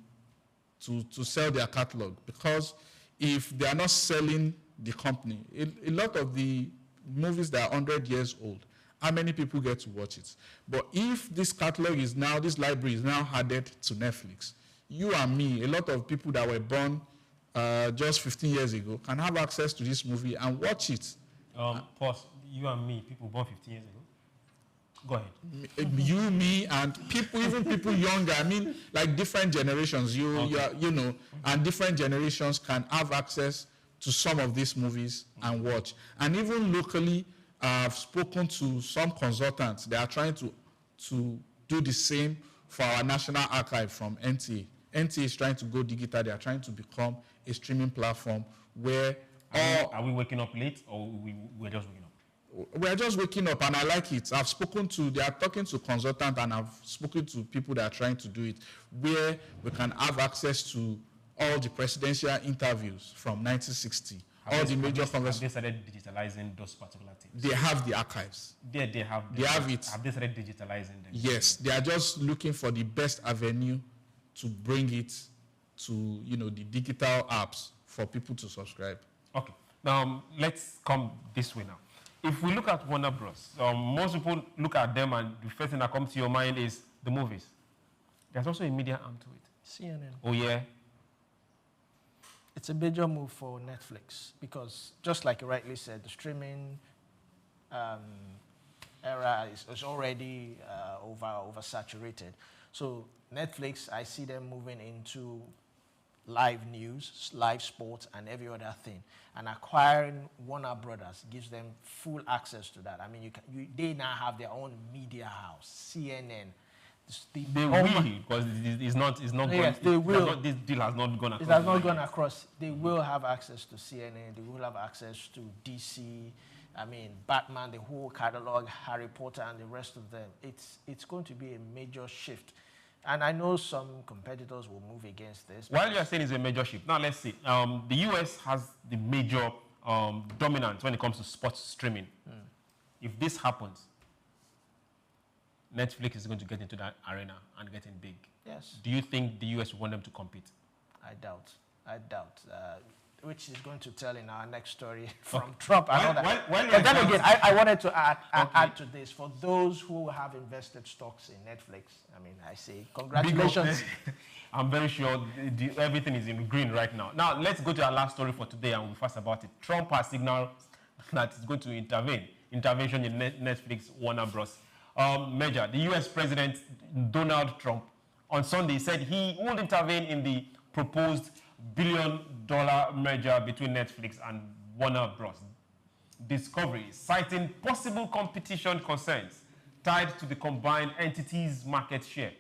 sell their catalog. Because if they are not selling the company, a lot of the movies that are 100 years old, how many people get to watch it? But if this catalog is now, this library is now added to Netflix, you and me, a lot of people that were born just 15 years ago can have access to this movie and watch it. Pause. You and me, people born 15 years ago? Go ahead. You, me, and people, even people younger. I mean, like different generations. And different generations can have access to some of these movies and watch. And even locally, I've spoken to some consultants. They are trying to do the same for our National Archive from NTA. NTA is trying to go digital. They are trying to become a streaming platform where Are we waking up late, or we're just waking up? We're just waking up, and I like it. They are talking to consultants, and I've spoken to people that are trying to do it, where we can have access to all the presidential interviews from 1960. All the major conversations. Have they started digitalizing those particular things? They have the archives. They have it. Have they started digitalizing them? Yes, they are just looking for the best avenue to bring it to the digital apps for people to subscribe. Okay. Now let's come this way now. If we look at Warner Bros., most people look at them and the first thing that comes to your mind is the movies. There's also a media arm to it. CNN. Oh yeah. It's a major move for Netflix because, just like you rightly said, the streaming era is already oversaturated. So Netflix, I see them moving into live news, live sports, and every other thing. And acquiring Warner Brothers gives them full access to that. I mean, they now have their own media house, CNN. They will, because it's not yes, going. They will. This deal has not gone across. It has not gone across. They will have access to CNN. They will have access to DC. I mean, Batman, the whole catalog, Harry Potter, and the rest of them. It's going to be a major shift. And I know some competitors will move against this. While you are saying it's a major shift, now let's see. The US has the major dominance when it comes to sports streaming. If this happens, Netflix is going to get into that arena and getting big. Yes. Do you think the US will want them to compete? I doubt. which is going to tell in our next story from Trump and all that. When but then again, I wanted to add to this. For those who have invested stocks in Netflix, I mean, I say congratulations. I'm very sure everything is in green right now. Now, let's go to our last story for today, and we'll be fast about it. Trump has signaled that he's going to intervention in Netflix Warner Bros. Merger. The U.S. President Donald Trump on Sunday said he would intervene in the proposed billion-dollar merger between Netflix and Warner Bros. Discovery, citing possible competition concerns tied to the combined entity's market share.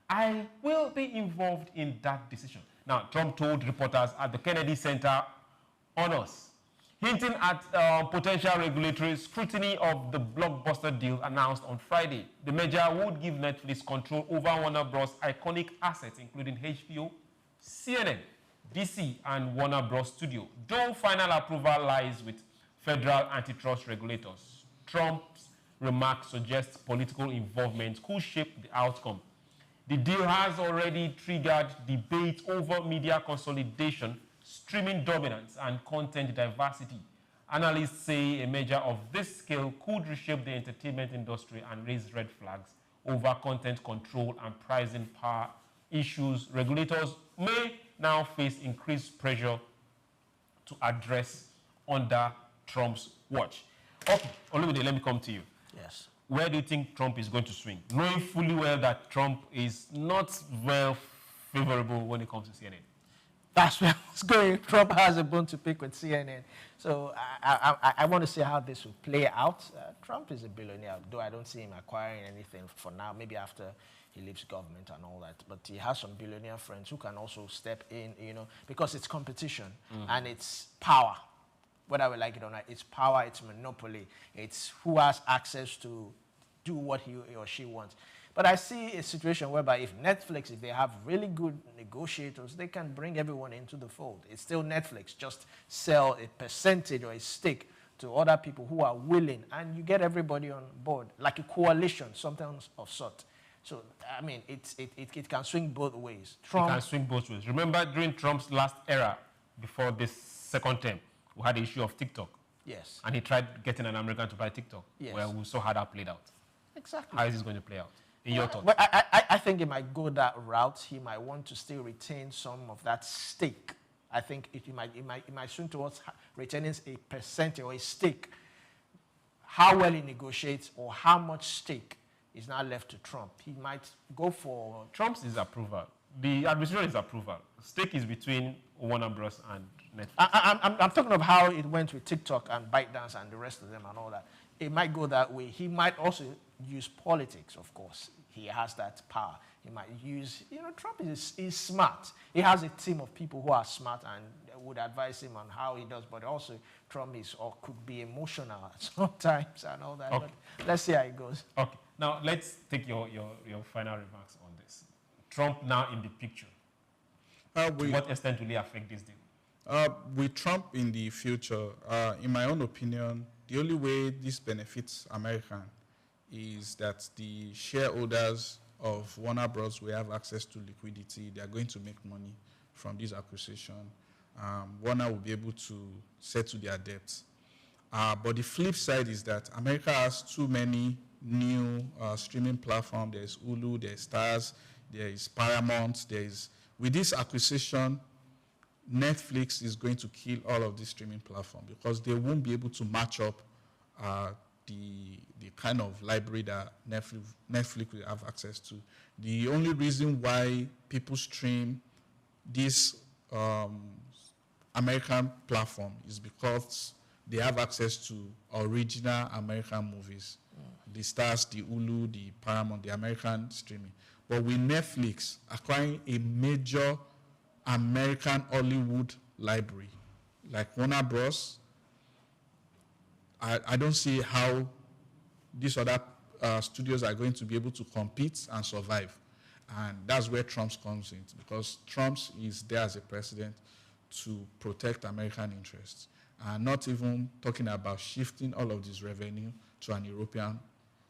I will be involved in that decision. Now, Trump told reporters at the Kennedy Center on us, hinting at potential regulatory scrutiny of the blockbuster deal announced on Friday. The merger would give Netflix control over Warner Bros. Iconic assets, including HBO, CNN, DC, and Warner Bros. Studio, though final approval lies with federal antitrust regulators. Trump's remarks suggest political involvement could shape the outcome. The deal has already triggered debate over media consolidation, streaming dominance, and content diversity. Analysts say a merger of this scale could reshape the entertainment industry and raise red flags over content control and pricing power issues regulators may now face increased pressure to address under Trump's watch. Okay, Olumide, let me come to you. Yes. Where do you think Trump is going to swing? Knowing fully well that Trump is not well favorable when it comes to CNN. That's where I was going. Trump has a bone to pick with CNN. So I want to see how this will play out. Trump is a billionaire, though I don't see him acquiring anything for now, maybe after he leaves government and all that. But he has some billionaire friends who can also step in, you know, because it's competition and it's power. Whether we like it or not, it's power, it's monopoly. It's who has access to do what he or she wants. But I see a situation whereby if Netflix, if they have really good negotiators, they can bring everyone into the fold. It's still Netflix, just sell a percentage or a stake to other people who are willing, and you get everybody on board, like a coalition, something of sort. So, I mean, it can swing both ways. Trump, it can swing both ways. Remember during Trump's last era, before this second term, we had the issue of TikTok. Yes. And he tried getting an American to buy TikTok. Yes. Well, we saw how that played out. Exactly. How is this going to play out? In your thoughts? But I think he might go that route. He might want to still retain some of that stake. I think it might swing towards retaining a percentage or a stake. How well he negotiates or how much stake is now left to Trump. He might go for... Trump's is approval. The administration is approval. Stake is between Warner Bros. And Netflix. I'm talking of how it went with TikTok and ByteDance and the rest of them and all that. It might go that way. He might also use politics, of course. He has that power. He might use, you know, Trump is smart. He has a team of people who are smart and would advise him on how he does, but also Trump is or could be emotional sometimes and all that. Okay. But let's see how it goes. Okay. Now, let's take your final remarks on this. Trump now in the picture. To what extent will he affect this deal? With Trump in the future, in my own opinion, the only way this benefits America is that the shareholders of Warner Bros. Will have access to liquidity. They are going to make money from this acquisition. Warner will be able to settle their debts. But the flip side is that America has too many new streaming platforms. There's Hulu, there's Starz, there is Paramount, with this acquisition, Netflix is going to kill all of these streaming platforms because they won't be able to match up the kind of library that Netflix will have access to. The only reason why people stream this American platform is because they have access to original American movies. The Starz, the Hulu, the Paramount, the American streaming. But with Netflix acquiring a major American Hollywood library like Warner Bros., I don't see how these other studios are going to be able to compete and survive. And that's where Trump comes in, because Trump is there as a president to protect American interests, and not even talking about shifting all of this revenue to an European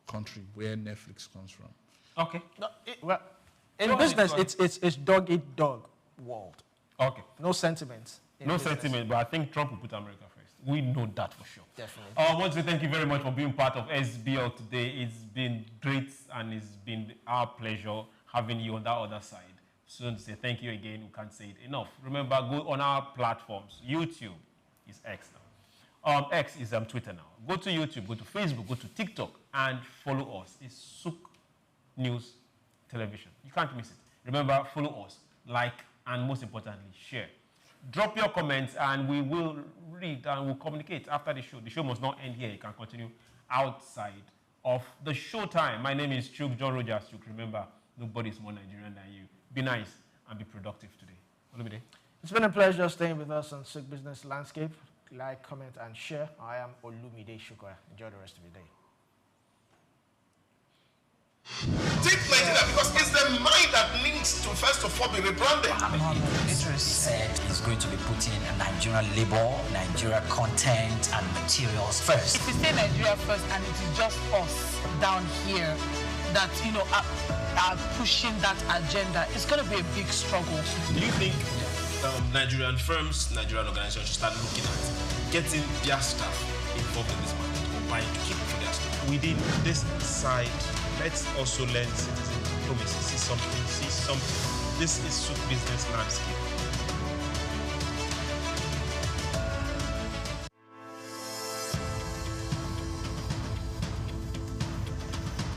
country where Netflix comes from. Okay. No, in business, it's dog-eat-dog world. Okay. No sentiments. No sentiment, but I think Trump will put America first. We know that for sure. Definitely. I want to thank you very much for being part of SBL today. It's been great and it's been our pleasure having you on that other side. So to say thank you again, we can't say it enough. Remember, go on our platforms. YouTube is X now. X is Twitter now. Go to YouTube, go to Facebook, go to TikTok, and follow us. It's SOUQ News Television. You can't miss it. Remember, follow us, like, and most importantly, share. Drop your comments, and we will read and we'll communicate after the show. The show must not end here. You can continue outside of the show time. My name is SOUQ John Rogers. Remember, nobody is more Nigerian than you. Be nice and be productive today. Olumide. It's been a pleasure staying with us on SOUQ Business Landscape. Like, comment, and share. I am Olumide Shukwa. Enjoy the rest of your day. Take Nigeria because it's the mind that needs to first of all be rebranded. Idris said he's going to be putting Nigerian labor, Nigeria content and materials first. If you say Nigeria first and it is just us down here that, are pushing that agenda, it's going to be a big struggle. Do you think Nigerian firms, Nigerian organizations should start looking at getting their staff involved in this market or buying to keep for their staff? Within this side, let's also learn citizen diplomacy. See something. This is SOUQ Business Landscape.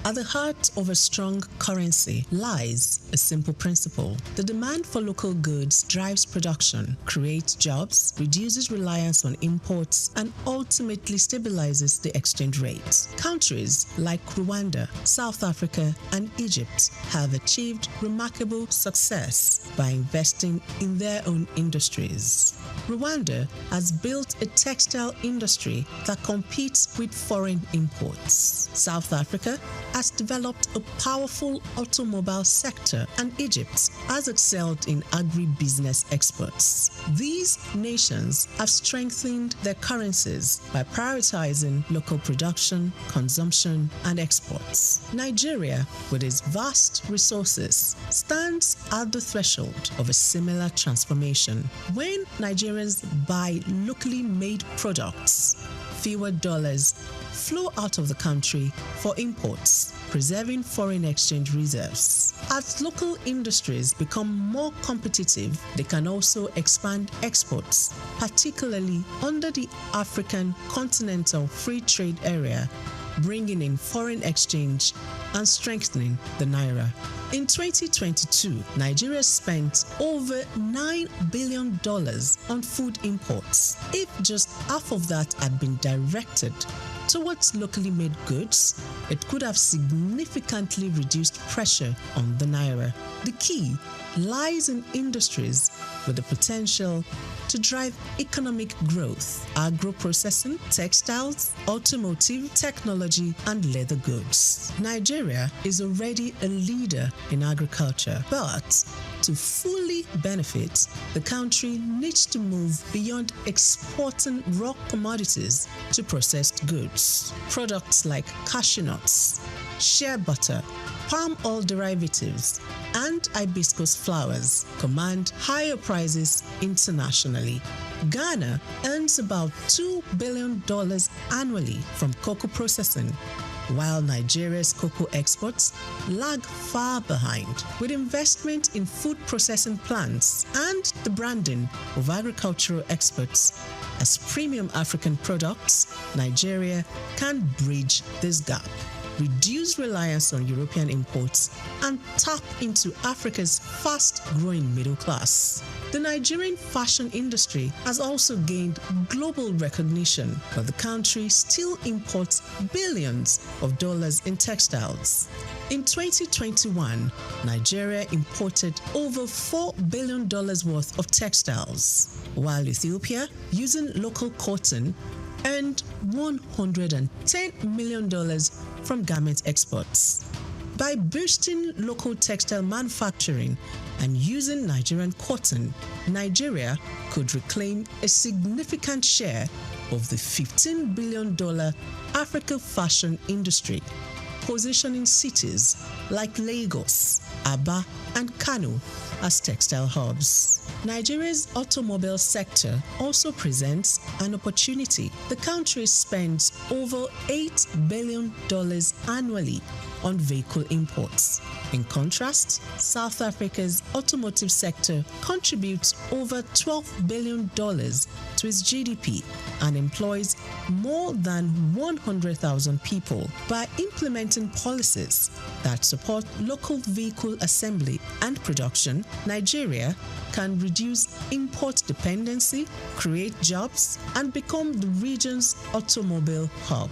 At the heart of a strong currency lies a simple principle. The demand for local goods drives production, creates jobs, reduces reliance on imports, and ultimately stabilizes the exchange rate. Countries like Rwanda, South Africa, and Egypt have achieved remarkable success by investing in their own industries. Rwanda has built a textile industry that competes with foreign imports. South Africa has developed a powerful automobile sector, and Egypt has excelled in agribusiness exports. These nations have strengthened their currencies by prioritizing local production, consumption, and exports. Nigeria, with its vast resources, stands at the threshold of a similar transformation. When Nigerians buy locally made products, fewer dollars flow out of the country for imports, preserving foreign exchange reserves. As local industries become more competitive, they can also expand exports, particularly under the African Continental Free Trade Area, bringing in foreign exchange and strengthening the naira. In 2022, Nigeria spent over $9 billion on food imports. If just half of that had been directed towards locally made goods, it could have significantly reduced pressure on the naira. The key lies in industries with the potential to drive economic growth: agro-processing, textiles, automotive, technology, and leather goods. Nigeria is already a leader in agriculture, but to fully benefit, the country needs to move beyond exporting raw commodities to processed goods. Products like cashew nuts, shea butter, palm oil derivatives, and hibiscus flowers command higher prices internationally. Ghana earns about $2 billion annually from cocoa processing, while Nigeria's cocoa exports lag far behind. With investment in food processing plants and the branding of agricultural exports as premium African products, Nigeria can bridge this gap, reduce reliance on European imports, and tap into Africa's fast-growing middle class. The Nigerian fashion industry has also gained global recognition, but the country still imports billions of dollars in textiles. In 2021, Nigeria imported over $4 billion worth of textiles, while Ethiopia, using local cotton, earned $110 million from garment exports. By boosting local textile manufacturing and using Nigerian cotton, Nigeria could reclaim a significant share of the $15 billion Africa fashion industry. positioning cities like Lagos, Aba, and Kano as textile hubs. Nigeria's automobile sector also presents an opportunity. The country spends over $8 billion annually on vehicle imports. In contrast, South Africa's automotive sector contributes over $12 billion to its GDP and employs more than 100,000 people. By implementing policies that support local vehicle assembly and production, Nigeria can reduce import dependency, create jobs, and become the region's automobile hub.